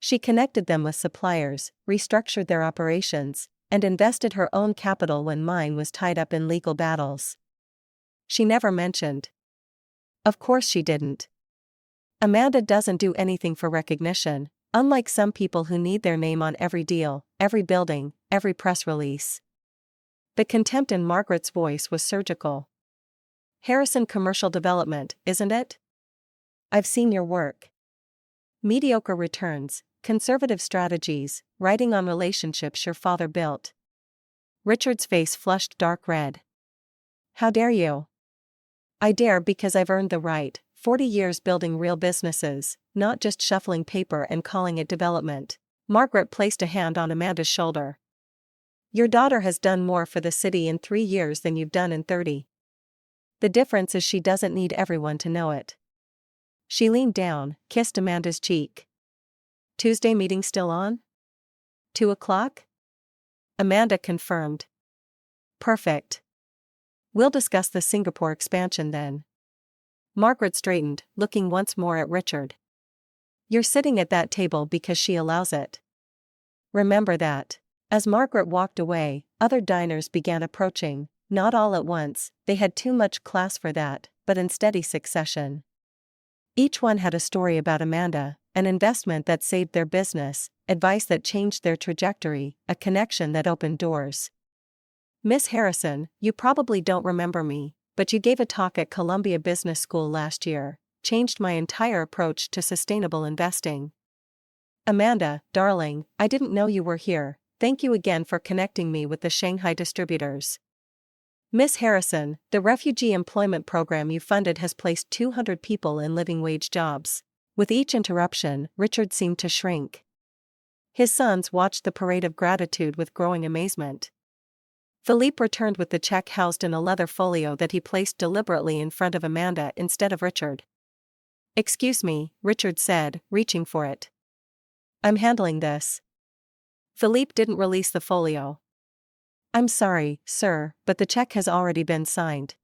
She connected them with suppliers, restructured their operations, and invested her own capital when mine was tied up in legal battles. She never mentioned. Of course she didn't. Amanda doesn't do anything for recognition, unlike some people who need their name on every deal, every building, every press release. The contempt in Margaret's voice was surgical. Harrison Commercial Development, isn't it? I've seen your work. Mediocre returns, conservative strategies, riding on relationships your father built. Richard's face flushed dark red. How dare you? I dare because I've earned the right, 40 years building real businesses, not just shuffling paper and calling it development. Margaret placed a hand on Amanda's shoulder. Your daughter has done more for the city in 3 years than you've done in 30. The difference is she doesn't need everyone to know it. She leaned down, kissed Amanda's cheek. Tuesday meeting still on? 2 o'clock? Amanda confirmed. Perfect. We'll discuss the Singapore expansion then. Margaret straightened, looking once more at Richard. You're sitting at that table because she allows it. Remember that. As Margaret walked away, other diners began approaching, not all at once, they had too much class for that, but in steady succession. Each one had a story about Amanda, an investment that saved their business, advice that changed their trajectory, a connection that opened doors. Miss Harrison, you probably don't remember me, but you gave a talk at Columbia Business School last year, changed my entire approach to sustainable investing. Amanda, darling, I didn't know you were here, thank you again for connecting me with the Shanghai distributors. Miss Harrison, the refugee employment program you funded has placed 200 people in living wage jobs. With each interruption, Richard seemed to shrink. His sons watched the parade of gratitude with growing amazement. Philippe returned with the check housed in a leather folio that he placed deliberately in front of Amanda instead of Richard. Excuse me, Richard said, reaching for it. I'm handling this. Philippe didn't release the folio. I'm sorry, sir, but the check has already been signed.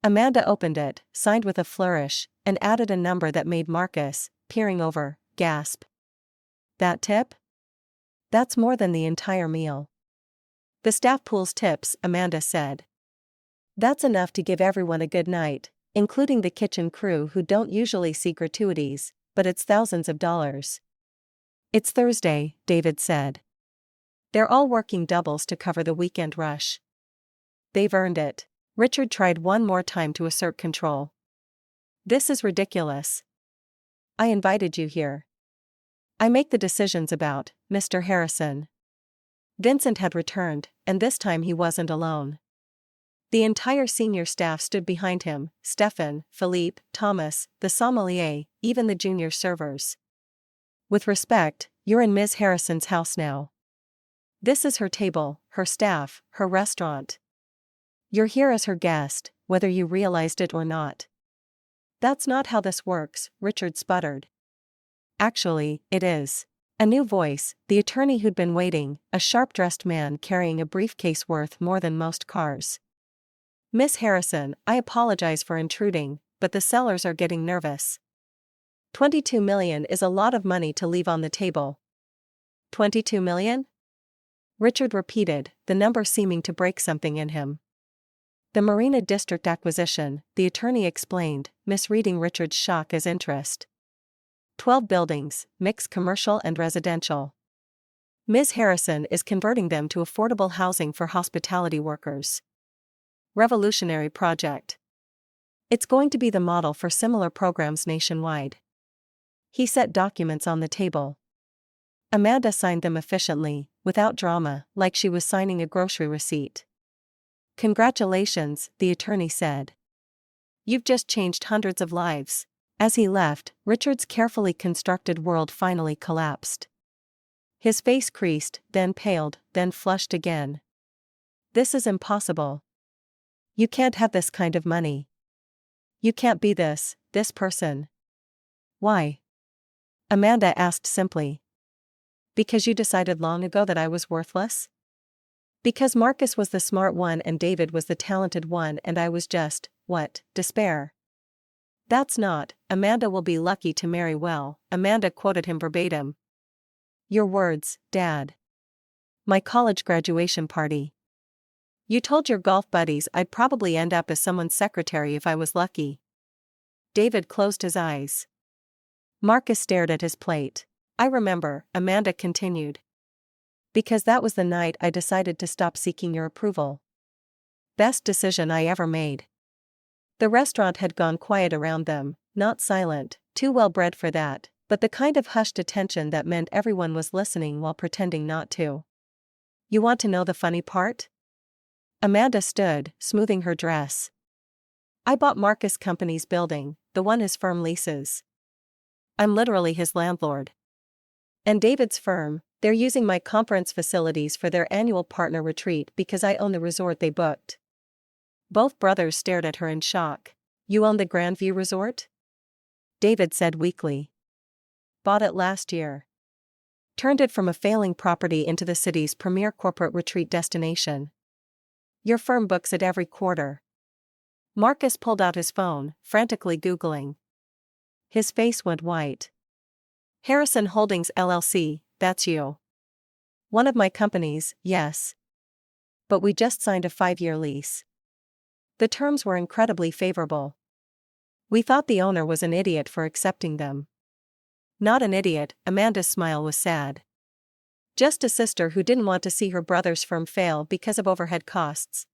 Amanda opened it, signed with a flourish, and added a number that made Marcus, peering over, gasp. That tip? That's more than the entire meal. The staff pools tips, Amanda said. That's enough to give everyone a good night, including the kitchen crew who don't usually see gratuities, but it's thousands of dollars. It's Thursday, David said. They're all working doubles to cover the weekend rush. They've earned it. Richard tried one more time to assert control. This is ridiculous. I invited you here. I make the decisions about, Mr. Harrison. Vincent had returned, and this time he wasn't alone. The entire senior staff stood behind him, Stefan, Philippe, Thomas, the sommelier, even the junior servers. With respect, you're in Ms. Harrison's house now. This is her table, her staff, her restaurant. You're here as her guest, whether you realized it or not. That's not how this works, Richard sputtered. Actually, it is. A new voice, the attorney who'd been waiting, a sharp-dressed man carrying a briefcase worth more than most cars. Miss Harrison, I apologize for intruding, but the sellers are getting nervous. $22 million is a lot of money to leave on the table. $22 million? Richard repeated, the number seeming to break something in him. The Marina District acquisition, the attorney explained, misreading Richard's shock as interest. 12 buildings, mixed commercial and residential. Ms. Harrison is converting them to affordable housing for hospitality workers. Revolutionary project. It's going to be the model for similar programs nationwide. He set documents on the table. Amanda signed them efficiently, without drama, like she was signing a grocery receipt. "Congratulations," the attorney said. "You've just changed hundreds of lives." As he left, Richard's carefully constructed world finally collapsed. His face creased, then paled, then flushed again. "This is impossible. You can't have this kind of money. You can't be this person." "Why?" Amanda asked simply. "Because you decided long ago that I was worthless? Because Marcus was the smart one and David was the talented one and I was just, despair." "That's not, Amanda will be lucky to marry well," Amanda quoted him verbatim. "Your words, Dad." "My college graduation party. You told your golf buddies I'd probably end up as someone's secretary if I was lucky." David closed his eyes. Marcus stared at his plate. "I remember," Amanda continued. "Because that was the night I decided to stop seeking your approval. Best decision I ever made." The restaurant had gone quiet around them, not silent, too well bred for that, but the kind of hushed attention that meant everyone was listening while pretending not to. "You want to know the funny part?" Amanda stood, smoothing her dress. "I bought Marcus Company's building, the one his firm leases. I'm literally his landlord. And David's firm, they're using my conference facilities for their annual partner retreat because I own the resort they booked." Both brothers stared at her in shock. "You own the Grandview Resort?" David said weakly. "Bought it last year. Turned it from a failing property into the city's premier corporate retreat destination. Your firm books it every quarter." Marcus pulled out his phone, frantically Googling. His face went white. "Harrison Holdings LLC, that's you." "One of my companies, yes. But we just signed a 5-year lease. The terms were incredibly favorable. We thought the owner was an idiot for accepting them." "Not an idiot," Amanda's smile was sad. "Just a sister who didn't want to see her brother's firm fail because of overhead costs."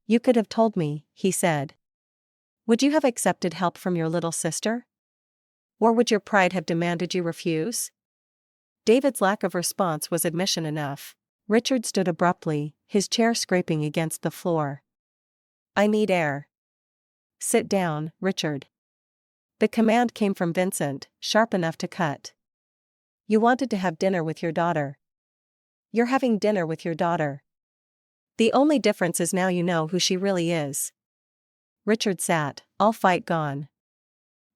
"You could have told me," he said. "Would you have accepted help from your little sister? Or would your pride have demanded you refuse?" David's lack of response was admission enough. Richard stood abruptly, his chair scraping against the floor. "I need air." "Sit down, Richard." The command came from Vincent, sharp enough to cut. "You wanted to have dinner with your daughter. You're having dinner with your daughter. The only difference is now you know who she really is." Richard sat, all fight gone.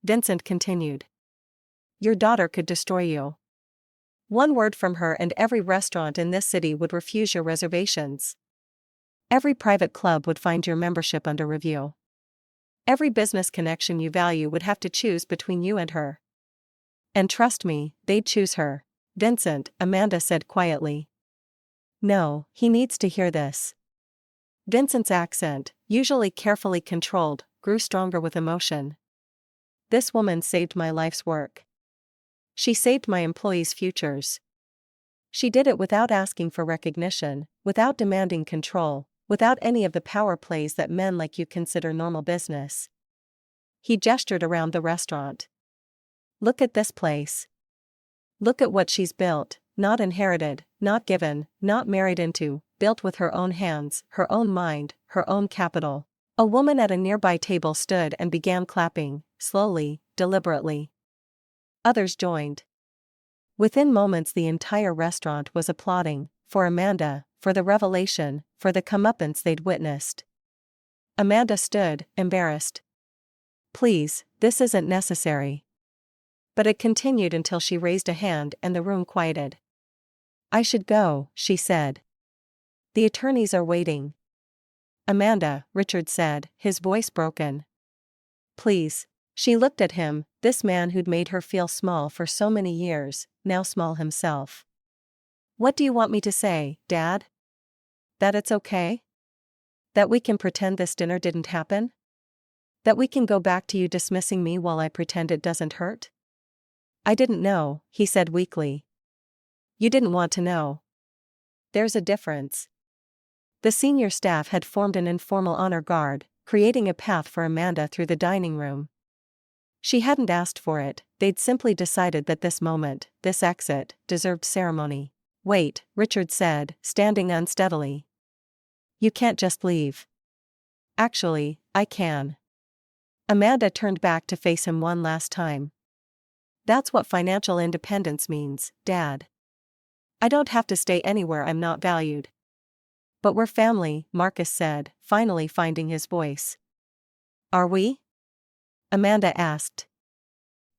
Vincent continued. "Your daughter could destroy you. One word from her and every restaurant in this city would refuse your reservations. Every private club would find your membership under review. Every business connection you value would have to choose between you and her. And trust me, they'd choose her." "Vincent," Amanda said quietly. "No, he needs to hear this." Vincent's accent, usually carefully controlled, grew stronger with emotion. "This woman saved my life's work. She saved my employees' futures. She did it without asking for recognition, without demanding control, without any of the power plays that men like you consider normal business." He gestured around the restaurant. "Look at this place. Look at what she's built, not inherited, not given, not married into, built with her own hands, her own mind, her own capital." A woman at a nearby table stood and began clapping, slowly, deliberately. Others joined. Within moments the entire restaurant was applauding, for Amanda, for the revelation, for the comeuppance they'd witnessed. Amanda stood, embarrassed. "Please, this isn't necessary." But it continued until she raised a hand and the room quieted. "I should go," she said. "The attorneys are waiting." "Amanda," Richard said, his voice broken. "Please." She looked at him, this man who'd made her feel small for so many years, now small himself. "What do you want me to say, Dad? That it's okay? That we can pretend this dinner didn't happen? That we can go back to you dismissing me while I pretend it doesn't hurt?" "I didn't know," he said weakly. "You didn't want to know. There's a difference." The senior staff had formed an informal honor guard, creating a path for Amanda through the dining room. She hadn't asked for it, they'd simply decided that this moment, this exit, deserved ceremony. Wait, Richard said, standing unsteadily. You can't just leave. Actually, I can. Amanda turned back to face him one last time. That's what financial independence means, Dad. I don't have to stay anywhere I'm not valued. But we're family, Marcus said, finally finding his voice. Are we? Amanda asked.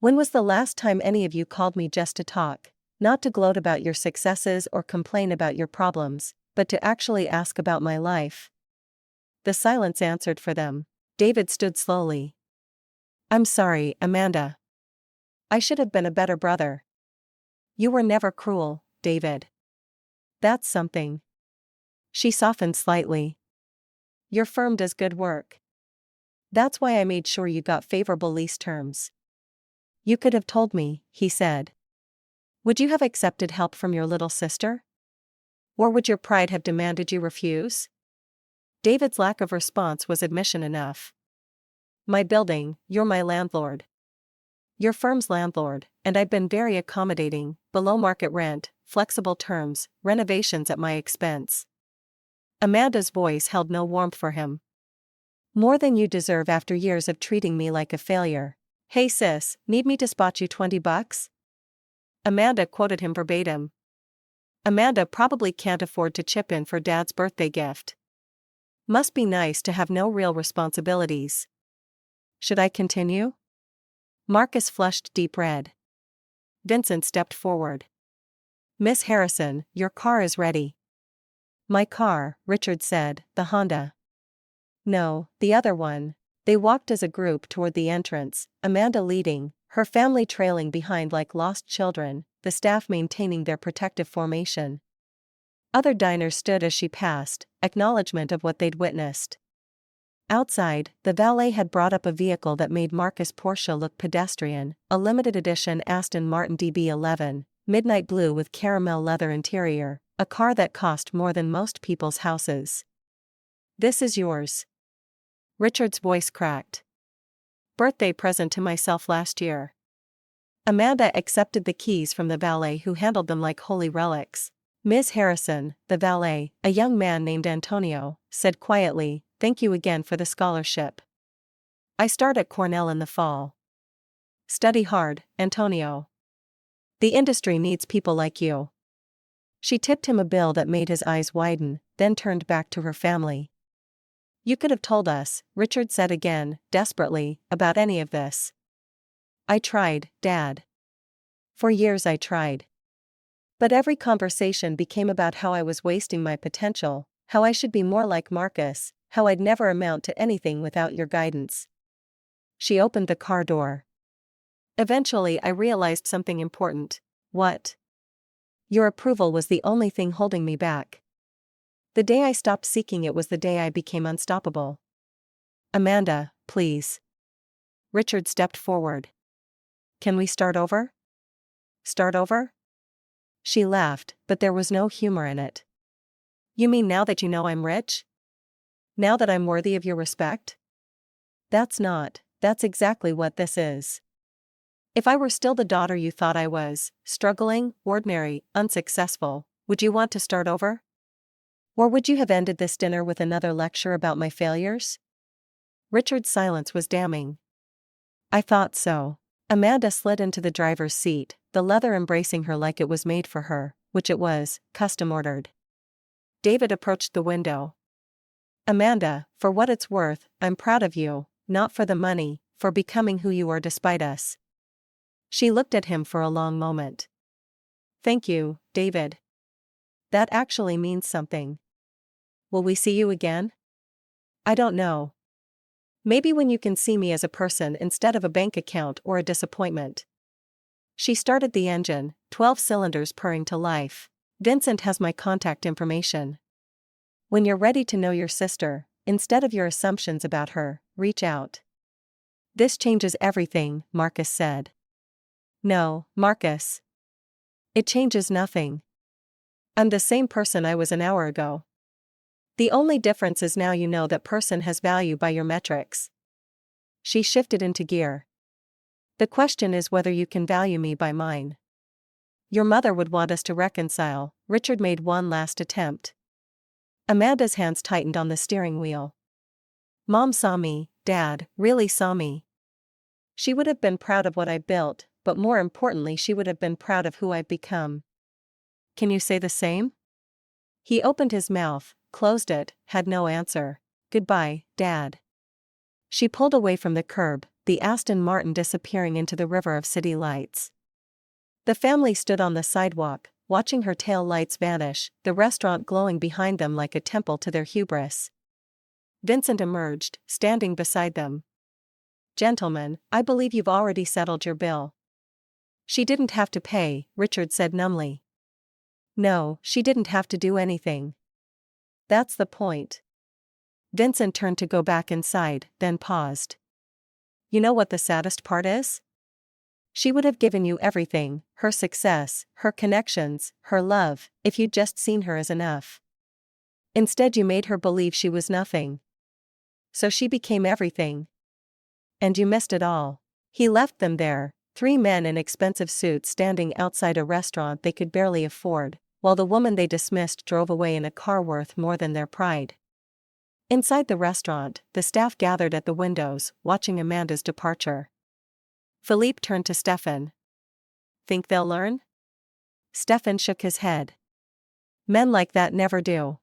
When was the last time any of you called me just to talk, not to gloat about your successes or complain about your problems, but to actually ask about my life? The silence answered for them. David stood slowly. I'm sorry, Amanda. I should have been a better brother. You were never cruel, David. That's something. She softened slightly. Your firm does good work. That's why I made sure you got favorable lease terms. You could have told me, he said. Would you have accepted help from your little sister? Or would your pride have demanded you refuse? David's lack of response was admission enough. My building, you're my landlord. Your firm's landlord, and I've been very accommodating, below market rent, flexible terms, renovations at my expense. Amanda's voice held no warmth for him. More than you deserve after years of treating me like a failure. Hey sis, need me to spot you $20? Amanda quoted him verbatim. Amanda probably can't afford to chip in for Dad's birthday gift. Must be nice to have no real responsibilities. Should I continue? Marcus flushed deep red. Vincent stepped forward. Miss Harrison, your car is ready. My car, Richard said, the Honda. No, the other one. They walked as a group toward the entrance, Amanda leading, her family trailing behind like lost children, the staff maintaining their protective formation. Other diners stood as she passed, acknowledgement of what they'd witnessed. Outside, the valet had brought up a vehicle that made Marcus' Porsche look pedestrian, a limited edition Aston Martin DB11, midnight blue with caramel leather interior, a car that cost more than most people's houses. This is yours. Richard's voice cracked. Birthday present to myself last year. Amanda accepted the keys from the valet who handled them like holy relics. Ms. Harrison, the valet, a young man named Antonio, said quietly, thank you again for the scholarship. I start at Cornell in the fall. Study hard, Antonio. The industry needs people like you. She tipped him a bill that made his eyes widen, then turned back to her family. You could have told us, Richard said again, desperately, about any of this. I tried, Dad. For years I tried. But every conversation became about how I was wasting my potential, how I should be more like Marcus, how I'd never amount to anything without your guidance. She opened the car door. Eventually I realized something important. What? Your approval was the only thing holding me back. The day I stopped seeking it was the day I became unstoppable. Amanda, please. Richard stepped forward. Can we start over? Start over? She laughed, but there was no humor in it. You mean now that you know I'm rich? Now that I'm worthy of your respect? That's exactly what this is. If I were still the daughter you thought I was, struggling, ordinary, unsuccessful, would you want to start over? Or would you have ended this dinner with another lecture about my failures? Richard's silence was damning. I thought so. Amanda slid into the driver's seat, the leather embracing her like it was made for her, which it was, custom ordered. David approached the window. Amanda, for what it's worth, I'm proud of you, not for the money, for becoming who you are despite us. She looked at him for a long moment. Thank you, David. That actually means something. Will we see you again? I don't know. Maybe when you can see me as a person instead of a bank account or a disappointment. She started the engine, 12 cylinders purring to life. Vincent has my contact information. When you're ready to know your sister, instead of your assumptions about her, reach out. This changes everything, Marcus said. No, Marcus. It changes nothing. I'm the same person I was an hour ago. The only difference is now you know that person has value by your metrics. She shifted into gear. The question is whether you can value me by mine. Your mother would want us to reconcile. Richard made one last attempt. Amanda's hands tightened on the steering wheel. Mom saw me, Dad, really saw me. She would have been proud of what I built, but more importantly she would have been proud of who I've become. Can you say the same? He opened his mouth, closed it, had no answer. Goodbye, Dad. She pulled away from the curb, the Aston Martin disappearing into the river of city lights. The family stood on the sidewalk, watching her tail lights vanish, the restaurant glowing behind them like a temple to their hubris. Vincent emerged, standing beside them. Gentlemen, I believe you've already settled your bill. She didn't have to pay, Richard said numbly. No, she didn't have to do anything. That's the point. Vincent turned to go back inside, then paused. You know what the saddest part is? She would have given you everything, her success, her connections, her love, if you'd just seen her as enough. Instead you made her believe she was nothing. So she became everything. And you missed it all. He left them there, 3 men in expensive suits standing outside a restaurant they could barely afford, while the woman they dismissed drove away in a car worth more than their pride. Inside the restaurant, the staff gathered at the windows, watching Amanda's departure. Philippe turned to Stefan. Think they'll learn? Stefan shook his head. Men like that never do.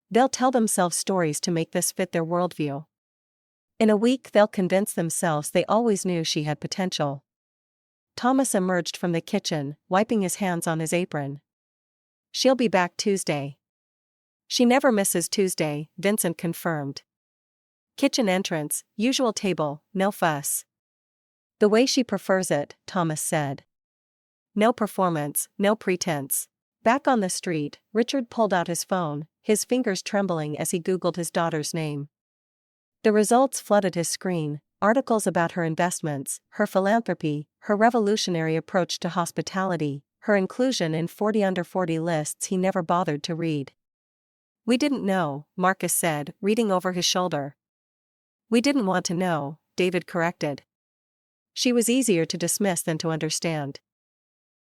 They'll tell themselves stories to make this fit their worldview. In a week they'll convince themselves they always knew she had potential. Thomas emerged from the kitchen, wiping his hands on his apron. She'll be back Tuesday. She never misses Tuesday, Vincent confirmed. Kitchen entrance, usual table, no fuss. The way she prefers it, Thomas said. No performance, no pretense. Back on the street, Richard pulled out his phone, his fingers trembling as he Googled his daughter's name. The results flooded his screen, articles about her investments, her philanthropy, her revolutionary approach to hospitality, her inclusion in 40 under 40 lists he never bothered to read. We didn't know, Marcus said, reading over his shoulder. We didn't want to know, David corrected. She was easier to dismiss than to understand.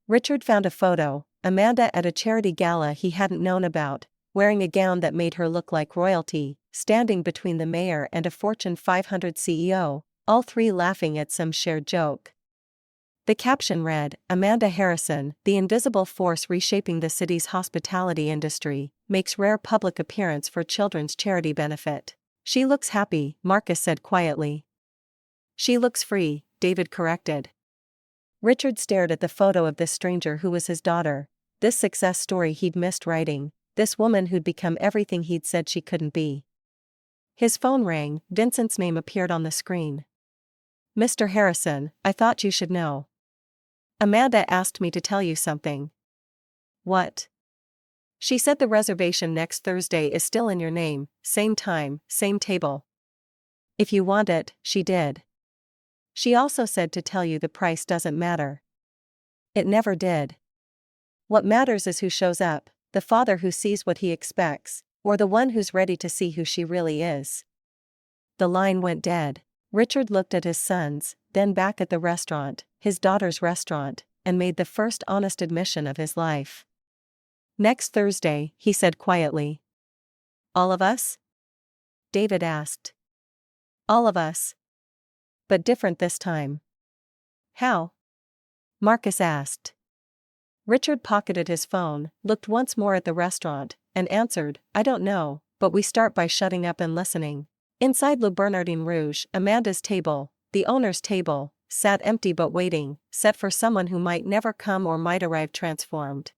Richard found a photo, Amanda at a charity gala he hadn't known about, wearing a gown that made her look like royalty, standing between the mayor and a Fortune 500 CEO, all 3 laughing at some shared joke. The caption read, Amanda Harrison, the invisible force reshaping the city's hospitality industry, makes rare public appearance for children's charity benefit. She looks happy, Marcus said quietly. She looks free, David corrected. Richard stared at the photo of this stranger who was his daughter, this success story he'd missed writing, this woman who'd become everything he'd said she couldn't be. His phone rang, Vincent's name appeared on the screen. Mr. Harrison, I thought you should know. Amanda asked me to tell you something. What? She said the reservation next Thursday is still in your name, same time, same table. If you want it, she did. She also said to tell you the price doesn't matter. It never did. What matters is who shows up, the father who sees what he expects, or the one who's ready to see who she really is. The line went dead. Richard looked at his sons, then back at the restaurant, his daughter's restaurant, and made the first honest admission of his life. Next Thursday, he said quietly. All of us? David asked. All of us. But different this time. How? Marcus asked. Richard pocketed his phone, looked once more at the restaurant, and answered, I don't know, but we start by shutting up and listening. Inside Le Bernardin Rouge, Amanda's table, the owner's table, sat empty but waiting, set for someone who might never come or might arrive transformed.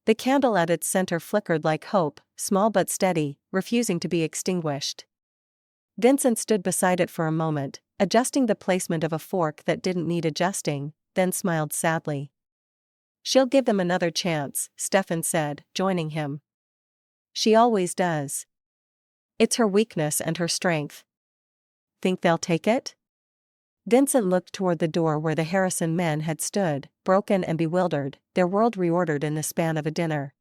The candle at its center flickered like hope, small but steady, refusing to be extinguished. Vincent stood beside it for a moment, adjusting the placement of a fork that didn't need adjusting, then smiled sadly. She'll give them another chance, Stefan said, joining him. She always does. It's her weakness and her strength. Think they'll take it? Vincent looked toward the door where the Harrison men had stood, broken and bewildered, their world reordered in the span of a dinner.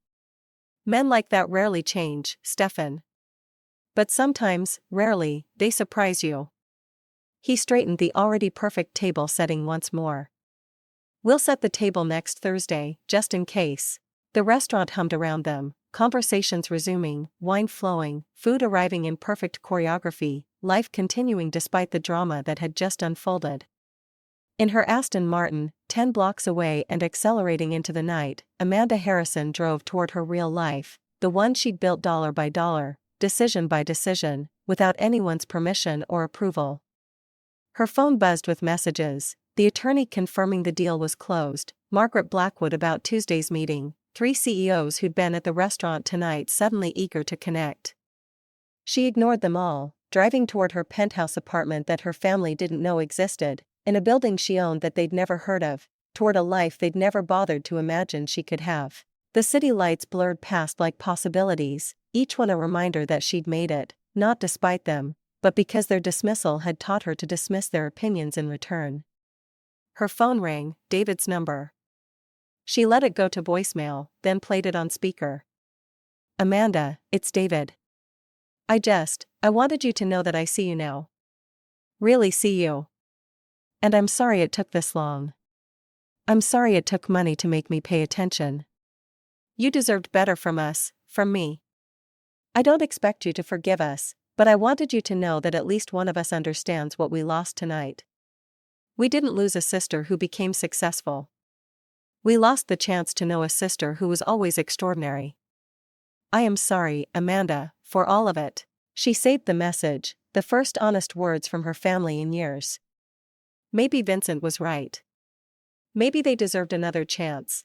Men like that rarely change, Stefan. But sometimes, rarely, they surprise you. He straightened the already perfect table setting once more. "We'll set the table next Thursday, just in case." The restaurant hummed around them, conversations resuming, wine flowing, food arriving in perfect choreography, life continuing despite the drama that had just unfolded. In her Aston Martin, 10 blocks away and accelerating into the night, Amanda Harrison drove toward her real life, the one she'd built dollar by dollar, decision by decision, without anyone's permission or approval. Her phone buzzed with messages, the attorney confirming the deal was closed, Margaret Blackwood about Tuesday's meeting, 3 CEOs who'd been at the restaurant tonight suddenly eager to connect. She ignored them all, driving toward her penthouse apartment that her family didn't know existed, in a building she owned that they'd never heard of, toward a life they'd never bothered to imagine she could have. The city lights blurred past like possibilities, each one a reminder that she'd made it, not despite them, but because their dismissal had taught her to dismiss their opinions in return. Her phone rang, David's number. She let it go to voicemail, then played it on speaker. "Amanda, it's David. I wanted you to know that I see you now. Really see you. And I'm sorry it took this long. I'm sorry it took money to make me pay attention. You deserved better from us, from me. I don't expect you to forgive us, but I wanted you to know that at least one of us understands what we lost tonight. We didn't lose a sister who became successful. We lost the chance to know a sister who was always extraordinary. I am sorry, Amanda, for all of it." She saved the message, the first honest words from her family in years. Maybe Vincent was right. Maybe they deserved another chance.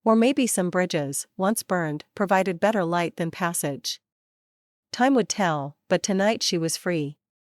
Or maybe some bridges, once burned, provided better light than passage. Time would tell, but tonight she was free.